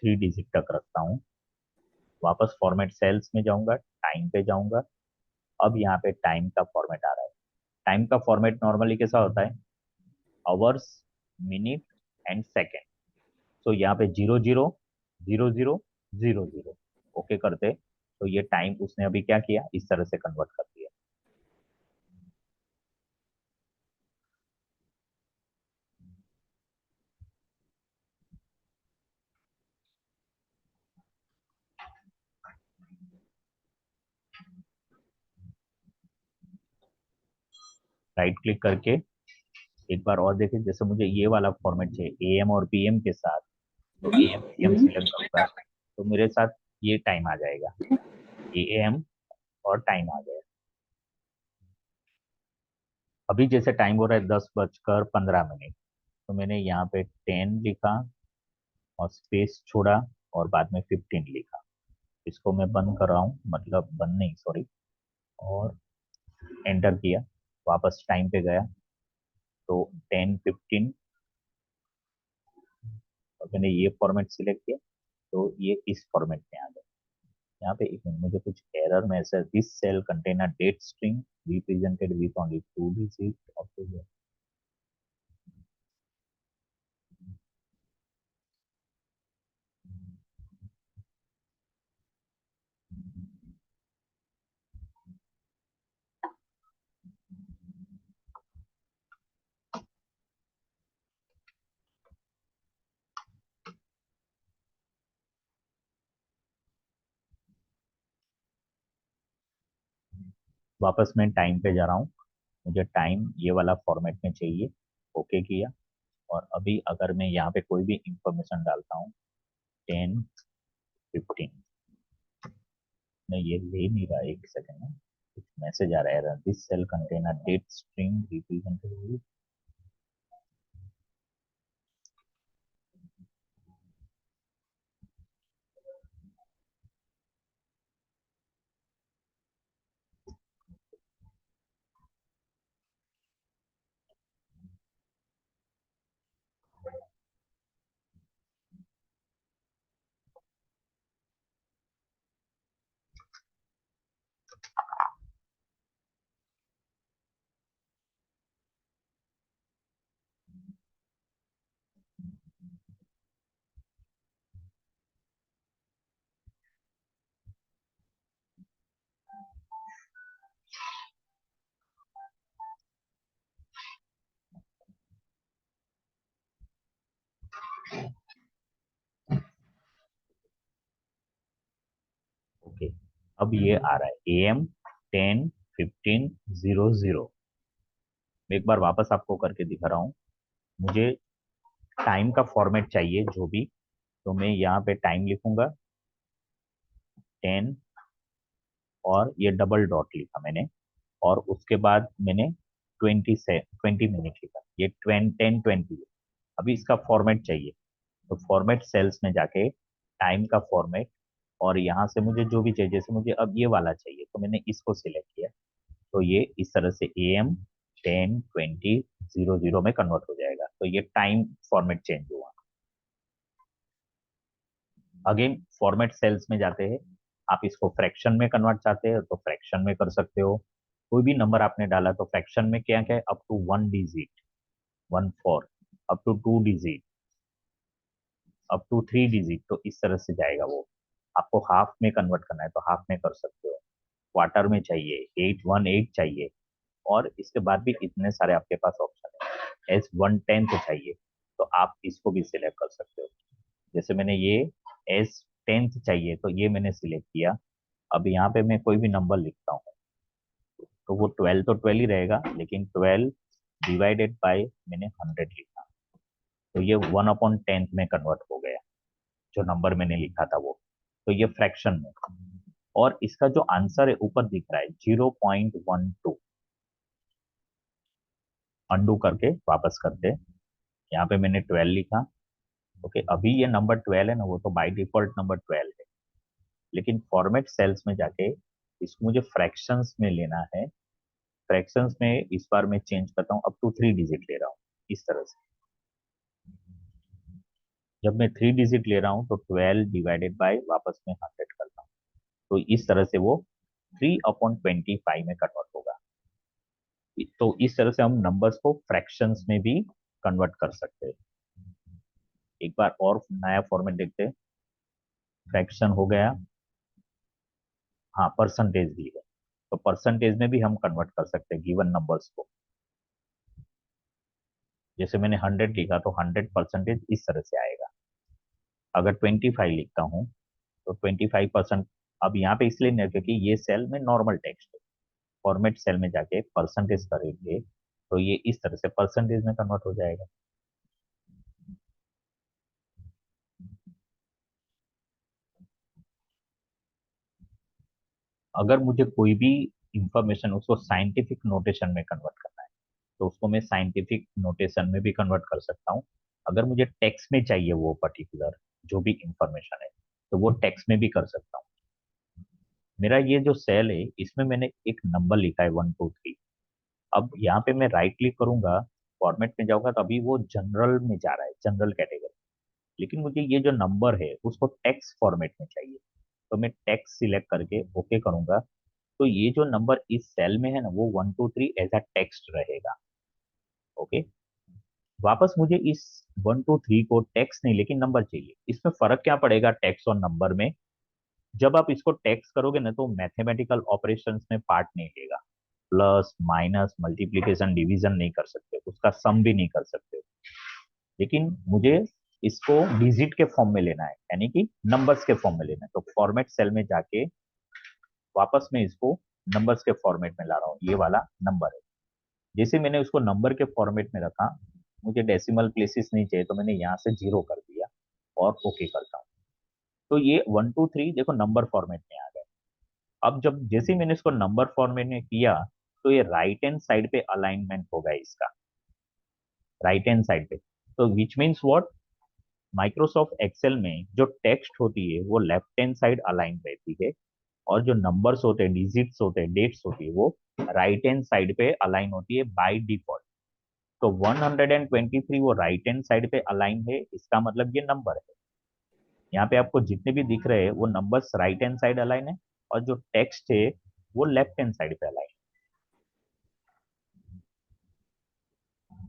3 डिजिट तक रखता हूँ। वापस फॉर्मेट सेल्स में जाऊंगा, टाइम पे जाऊंगा। अब यहाँ पे टाइम का फॉर्मेट आ रहा है। टाइम का फॉर्मेट नॉर्मली कैसा होता है, आवर्स, मिनट एंड सेकेंड। तो यहाँ पे 000000। ओके करते तो ये टाइम उसने अभी क्या किया, इस तरह से कन्वर्ट कर दिया। राइट क्लिक करके एक बार और देखें, जैसे मुझे ये वाला फॉर्मेट चाहिए AM और PM के साथ, तो AM PM सिलेक्ट करूंगा तो मेरे साथ ये टाइम आ जाएगा, AM और टाइम आ गया। अभी जैसे टाइम हो रहा है 10:15 तो मैंने यहाँ पे 10 लिखा और स्पेस छोड़ा और बाद में 15 लिखा। इसको मैं बंद कर रहा हूँ, मतलब बंद नहीं, सॉरी, और एंटर किया, वापस टाइम पे गया तो 10:15, और मैंने ये फॉर्मेट सिलेक्ट किया तो ये इस फॉर्मेट में आ गया। यहाँ पे एक मिनट, मुझे कुछ error message, this cell contain a date string represented with only 2 digit of the. वापस मैं टाइम पे जा रहा हूँ, मुझे टाइम ये वाला फॉर्मेट में चाहिए, ओके किया। और अभी अगर मैं यहाँ पे कोई भी इंफॉर्मेशन डालता हूँ 10 15, मैं ये ले नहीं रहा, एक सेकेंड में कुछ मैसेज आ रहा है, this cell contain a date string representative. Okay, अब ये आ रहा है AM 10 15 00। मैं एक बार वापस आपको करके दिखा रहा हूँ। मुझे टाइम का फॉर्मेट चाहिए जो भी, तो मैं यहाँ पे टाइम लिखूंगा 10, और ये डबल डॉट लिखा मैंने, और उसके बाद मैंने 20 मिनट लिखा, ये 10 20। अभी इसका फॉर्मेट चाहिए, तो फॉर्मेट सेल्स में जाके टाइम का फॉर्मेट, और यहाँ से मुझे जो भी चाहिए, जैसे मुझे अब ये वाला चाहिए तो मैंने इसको सिलेक्ट किया, तो ये इस तरह से AM 10 20 00 में कन्वर्ट हो जाएगा। तो ये टाइम फॉर्मेट चेंज हुआ। अगेन फॉर्मेट सेल्स में जाते हैं, आप इसको फ्रैक्शन में कन्वर्ट चाहते हैं तो फ्रैक्शन में कर सकते हो। कोई भी नंबर आपने डाला तो फ्रैक्शन में क्या क्या है, up to 1 digit, 1 4, up to 2 digit, up to 3 digit, तो इस तरह से जाएगा वो। आपको हाफ में कन्वर्ट करना है तो हाफ में कर सकते हो, क्वार्टर में चाहिए, 8 1 8 चाहिए, और इसके बाद भी इतने सारे आपके पास ऑप्शन है। S 1/10 चाहिए तो आप इसको भी सिलेक्ट कर सकते हो। जैसे मैंने ये S 10 चाहिए तो ये मैंने सिलेक्ट किया। अब यहाँ पे मैं कोई भी नंबर लिखता हूँ तो वो 12 तो 12 ही रहेगा, लेकिन 12 डिवाइडेड बाय मैंने 100 लिखा, तो ये 1/10 में कन्वर्ट हो गया, जो नंबर मैंने लिखा था वो। तो ये फ्रैक्शन में। और इसका जो आंसर है ऊपर दिख रहा है 0.12, अंडू करके वापस करते, यहाँ पे मैंने 12 लिखा। ओके, अभी ये नंबर 12 है ना, वो तो बाय डिफॉल्ट नंबर 12 है, लेकिन फॉर्मेट सेल्स में जाके इसको मुझे फ्रैक्शंस में लेना है। फ्रैक्शंस में इस बार मैं चेंज करता हूँ, अप टू 3 डिजिट ले रहा हूँ, इस तरह से। जब मैं 3 डिजिट ले रहा हूँ तो 12 डिवाइडेड बाय वापस में 100 करता हूँ, तो इस तरह से वो 3/25 में कन्वर्ट होगा। तो इस तरह से हम नंबर्स को फ्रैक्शंस में भी कन्वर्ट कर सकते हैं। एक बार और नया फॉर्मेट देखते हैं। फ्रैक्शन हो गया, हाँ परसेंटेज भी है, तो परसेंटेज में भी हम कन्वर्ट कर सकते हैं गिवन नंबर्स को। जैसे मैंने 100 लिखा तो 100% इस तरह से आएगा। अगर 25 लिखता हूँ तो 25%। अब यहाँ पे इसलिए नहीं, क्योंकि ये सेल में नॉर्मल टेक्स्ट है। फॉर्मेट सेल में जाके परसेंटेज करेंगे तो ये इस तरह से परसेंटेज में कन्वर्ट हो जाएगा। अगर मुझे कोई भी इंफॉर्मेशन उसको साइंटिफिक नोटेशन में कन्वर्ट करना है तो उसको मैं साइंटिफिक नोटेशन में भी कन्वर्ट कर सकता हूँ। अगर मुझे टेक्स्ट में चाहिए वो पर्टिकुलर जो भी इंफॉर्मेशन है तो वो टेक्स्ट में भी कर सकता हूँ। मेरा ये जो सेल है इसमें मैंने एक नंबर लिखा है 1 2 3। अब यहाँ पे मैं राइट क्लिक करूंगा, फॉर्मेट में जाऊंगा तो अभी वो जनरल में जा रहा है, जनरल कैटेगरी। लेकिन मुझे ये जो नंबर है उसको टेक्स्ट फॉर्मेट में चाहिए, तो मैं टेक्स्ट सिलेक्ट करके ओके करूंगा। तो ये जो नंबर इस सेल में है ना वो 1 2 3 एज अ टेक्स्ट रहेगा। ओके, वापस मुझे इस 1 2 3 को टेक्स्ट नहीं लेकिन नंबर चाहिए। इसमें फर्क क्या पड़ेगा टेक्स्ट और नंबर में? जब आप इसको टेक्स्ट करोगे ना तो मैथमेटिकल ऑपरेशंस में पार्ट नहीं लेगा। प्लस माइनस मल्टीप्लीकेशन डिवीजन नहीं कर सकते, उसका सम भी नहीं कर सकते। लेकिन मुझे इसको डिजिट के फॉर्म में लेना है, यानी कि नंबर्स के फॉर्म में लेना है, तो फॉर्मेट सेल में जाके वापस में इसको नंबर्स के फॉर्मेट में ला रहा हूँ, ये वाला नंबर है। जैसे मैंने उसको नंबर के फॉर्मेट में रखा, मुझे डेसिमल प्लेसेस नहीं चाहिए, तो मैंने यहाँ से 0 कर दिया और ओके करता हूँ। तो ये 1 2 3 देखो नंबर फॉर्मेट में आ गए। अब जब जैसे ही मैंने इसको नंबर फॉर्मेट में किया, तो ये राइट हैंड साइड पे अलाइनमेंट होगा इसका, राइट हैंड साइड पे। तो which means what, Microsoft Excel में जो टेक्स्ट होती है वो लेफ्ट हैंड साइड अलाइन रहती है, और जो नंबर्स होते हैं, डिजिट्स होते हैं, डेट्स होती है, वो राइट हैंड साइड पे अलाइन होती है बाय डिफॉल्ट। तो 123 वो राइट हैंड साइड पे अलाइन है, इसका मतलब ये नंबर है। यहाँ पे आपको जितने भी दिख रहे हैं वो numbers right hand side align है, और जो टेक्स्ट है वो लेफ्ट हैंड साइड पे अलाइन।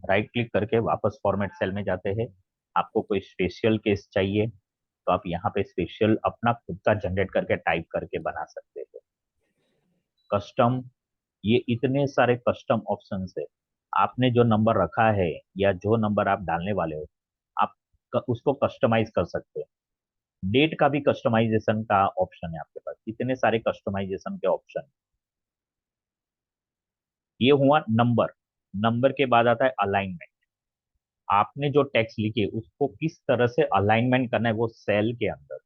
राइट क्लिक करके वापस फॉर्मेट सेल में जाते हैं। आपको कोई स्पेशल केस चाहिए तो आप यहाँ पे स्पेशल अपना खुद का जनरेट करके टाइप करके बना सकते हैं। कस्टम, ये इतने सारे कस्टम ऑप्शंस है। आपने जो नंबर रखा है या जो नंबर आप डालने वाले हो, आप उसको कस्टमाइज कर सकते हैं। डेट का भी कस्टमाइजेशन का ऑप्शन है आपके पास, इतने सारे कस्टमाइजेशन के ऑप्शन। ये हुआ नंबर। नंबर के बाद आता है अलाइनमेंट। आपने जो टेक्स्ट लिखे उसको किस तरह से अलाइनमेंट करना है वो सेल के अंदर,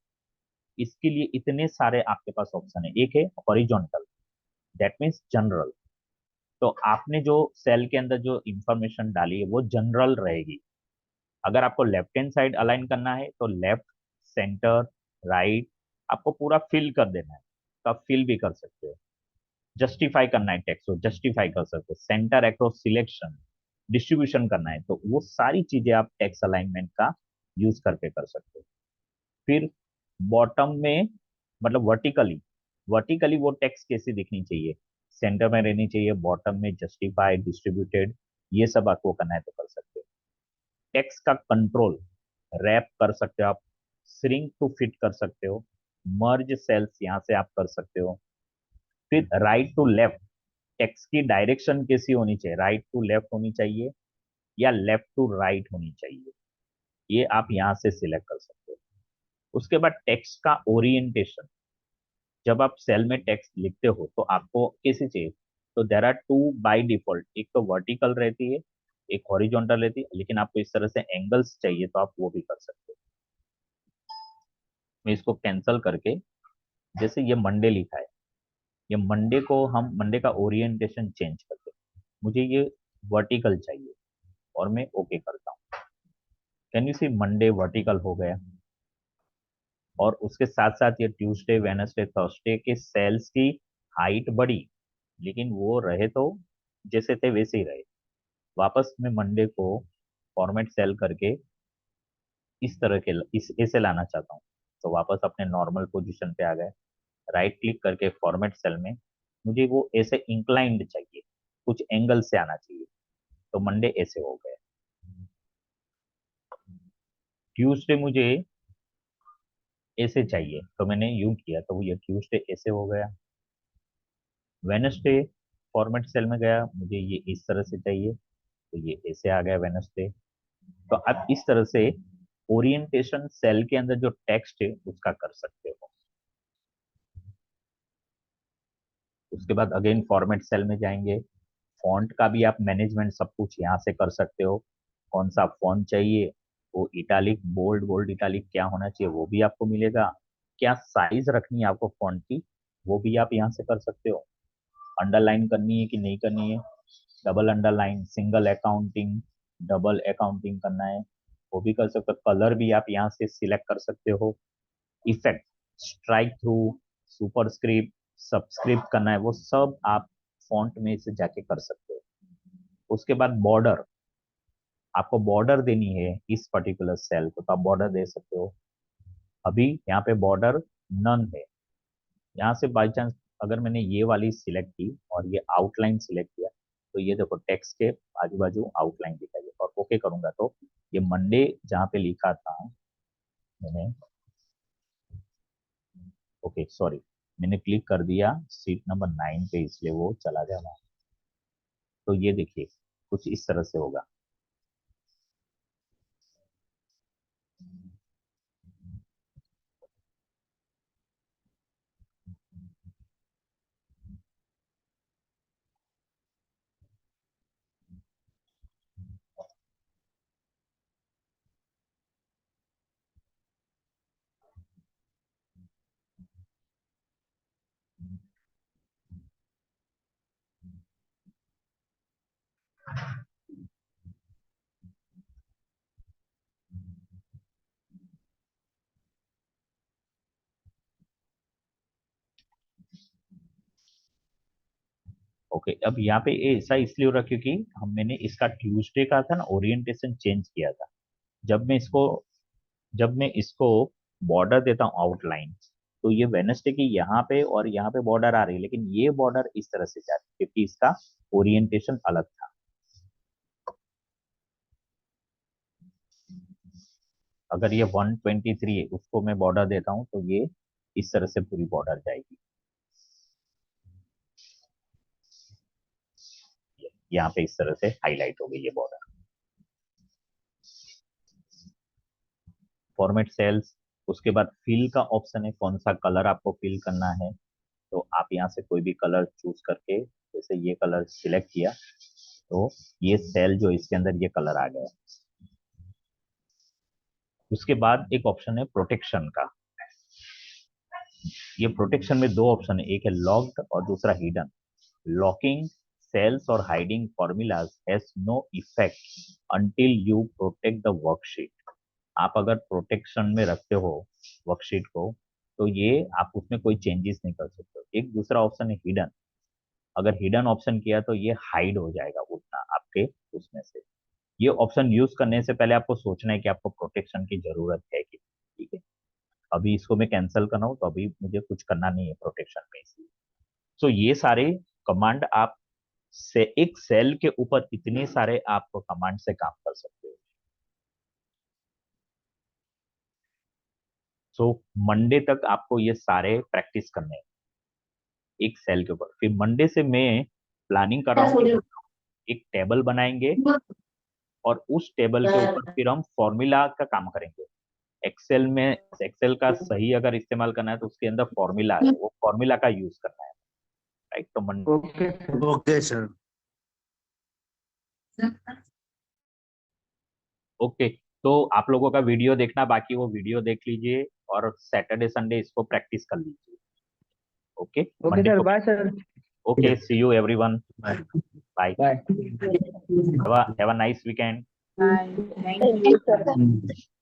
इसके लिए इतने सारे आपके पास ऑप्शन है। एक है हॉरिजॉन्टल, दैट मीन्स जनरल। तो आपने जो सेल के अंदर जो इंफॉर्मेशन डाली है वो जनरल रहेगी। अगर आपको लेफ्ट हैंड साइड अलाइन करना है तो लेफ्ट, सेंटर, राइट, आपको पूरा फिल कर देना है, तो आप फिल भी कर सकते हो। जस्टिफाई करना है टेक्स्ट को, जस्टिफाई कर सकते हो। सेंटर अक्रॉस सिलेक्शन, डिस्ट्रीब्यूशन करना है, तो वो सारी चीजें आप टेक्स्ट अलाइनमेंट का यूज करके कर सकते हो। फिर बॉटम में, मतलब वर्टिकली, वर्टिकली वो टेक्स्ट कैसी दिखनी चाहिए, सेंटर में रहनी चाहिए, बॉटम में जस्टिफाइड, डिस्ट्रीब्यूटेड, ये सब आपको करना है तो कर सकते हो। टेक्स्ट का कंट्रोल, रैप कर सकते हो आप, श्रिंक टू फिट कर सकते हो, मर्ज सेल्स यहाँ से आप कर सकते हो। फिर राइट टू लेफ्ट, टेक्स्ट की डायरेक्शन कैसी होनी चाहिए, राइट टू लेफ्ट होनी चाहिए या लेफ्ट टू राइट होनी चाहिए, ये आप यहाँ से सिलेक्ट कर सकते हो। उसके बाद टेक्स्ट का ओरिएंटेशन, जब आप सेल में टेक्स्ट लिखते हो तो आपको कैसी चाहिए, तो there are two by default, एक तो वर्टिकल रहती है, एक हॉरिजॉन्टल रहती है, लेकिन आपको इस तरह से एंगल्स चाहिए तो आप वो भी कर सकते हो। मैं इसको कैंसल करके, जैसे ये मंडे लिखा है, ये मंडे को हम मंडे का ओरिएंटेशन चेंज करते हैं, मुझे ये वर्टिकल चाहिए और मैं ओके करता हूँ। Can you see, Monday vertical हो गया। और उसके साथ साथ ये ट्यूसडे, वेनसडे, थर्सडे के सेल्स की हाइट बढ़ी, लेकिन वो रहे तो जैसे थे वैसे ही रहे। वापस मैं मंडे को फॉर्मेट सेल करके इस तरह के इस ऐसे लाना चाहता हूँ, तो वापस अपने नॉर्मल पोजीशन पे आ गए। राइट क्लिक करके फॉर्मेट सेल में, मुझे वो ऐसे इंक्लाइंड चाहिए, कुछ एंगल से आना चाहिए, तो मंडे ऐसे हो गए। ट्यूसडे मुझे ऐसे चाहिए, तो मैंने यूं किया, तो ये ट्यूसडे ऐसे हो गया। वेनसडे फॉर्मेट सेल में गया, मुझे ये इस तरह से चाहिए, तो ये ऐसे आ गया वेनसडे। तो आप इस तरह से ओरिएंटेशन सेल के अंदर जो टेक्स्ट है उसका कर सकते हो। उसके बाद अगेन फॉर्मेट सेल में जाएंगे, फॉन्ट का भी आप मैनेजमेंट सब कुछ यहाँ से कर सकते हो। कौन सा फॉन्ट चाहिए, वो इटालिक, बोल्ड, बोल्ड इटालिक क्या होना चाहिए वो भी आपको मिलेगा। क्या साइज रखनी है आपको फॉन्ट की, वो भी आप यहाँ से कर सकते हो। अंडरलाइन करनी है कि नहीं करनी है, double underline, single accounting, double accounting करना है वो भी कर सकते हो। कलर भी आप यहाँ से सिलेक्ट कर सकते हो। Effect, strike through, superscript, subscript करना है, वो सब आप फॉन्ट में से जाके कर सकते हो। उसके बाद बॉर्डर, आपको बॉर्डर देनी है इस पर्टिकुलर सेल को, तो आप बॉर्डर दे सकते हो। अभी यहाँ पे बॉर्डर नन है। यहाँ से बाई चांस अगर मैंने ये वाली सिलेक्ट की और ये आउटलाइन सिलेक्ट किया, तो ये देखो टेक्स्ट के आजू बाजू आउटलाइन दिखाई, और ओके करूंगा तो ये मंडे जहाँ पे लिखा था मैंने, ओके सॉरी, मैंने क्लिक कर दिया सीट नंबर 9 पे, इसलिए वो चला गया वहाँ। तो ये देखिए कुछ इस तरह से होगा। ओके, अब यहाँ पे ऐसा इसलिए हो रहा क्योंकि मैंने इसका ट्यूसडे का था ना ओरिएंटेशन चेंज किया था। जब मैं इसको बॉर्डर देता हूँ आउटलाइन, तो ये वेनसडे की यहाँ पे और यहाँ पे बॉर्डर आ रही है, लेकिन ये बॉर्डर इस तरह से जा रही है क्योंकि इसका ओरिएंटेशन अलग था। अगर ये 123 है, उसको मैं बॉर्डर देता हूँ तो ये इस तरह से पूरी बॉर्डर जाएगी। यहाँ पे इस तरह से हाईलाइट हो गई ये बॉर्डर। फॉर्मेट सेल्स, उसके बाद फिल का ऑप्शन है, कौन सा कलर आपको फिल करना है, तो आप यहाँ से कोई भी कलर चूज करके, जैसे ये कलर सिलेक्ट किया तो ये सेल जो इसके अंदर ये कलर आ गया। उसके बाद एक ऑप्शन है प्रोटेक्शन का। ये प्रोटेक्शन में दो ऑप्शन है, एक है लॉक्ड और दूसरा हिडन। लॉकिंग सेल्स और hiding formulas has no effect until you protect the worksheet. आप अगर प्रोटेक्शन में रखते हो वर्कशीट को, तो ये आप उसमें कोई चेंजेस नहीं कर सकते। एक दूसरा ऑप्शन है हिडन। अगर हिडन ऑप्शन किया तो ये हाइड हो जाएगा उतना आपके उसमें से। ये ऑप्शन यूज करने से पहले आपको सोचना है कि आपको प्रोटेक्शन की जरूरत है कि, ठीक है। अभी इसको मैं कैंसिल कर रहा हूँ, तो अभी मुझे कुछ करना नहीं है प्रोटेक्शन में, इसलिए। तो ये सारे कमांड आप से एक सेल के ऊपर इतने सारे आप कमांड से काम कर सकते हो। सो मंडे तक आपको ये सारे प्रैक्टिस करने हैं एक सेल के ऊपर। फिर मंडे से मैं प्लानिंग कर रहा हूँ कि एक टेबल बनाएंगे और उस टेबल के ऊपर फिर हम फॉर्मूला का काम करेंगे। एक्सेल में एक्सेल का सही अगर इस्तेमाल करना है तो उसके अंदर फॉर्मूला है, वो फॉर्मूला का यूज करना है, राइट। तो मंडे ओके सर। ओके, तो आप लोगों का वीडियो देखना बाकी, वो वीडियो देख लीजिए और सैटरडे संडे इसको प्रैक्टिस कर लीजिए। ओके ओके मंडे सर, को। Bye sir. Okay, see you everyone, bye. Bye. Have a nice weekend. Bye. Thank you.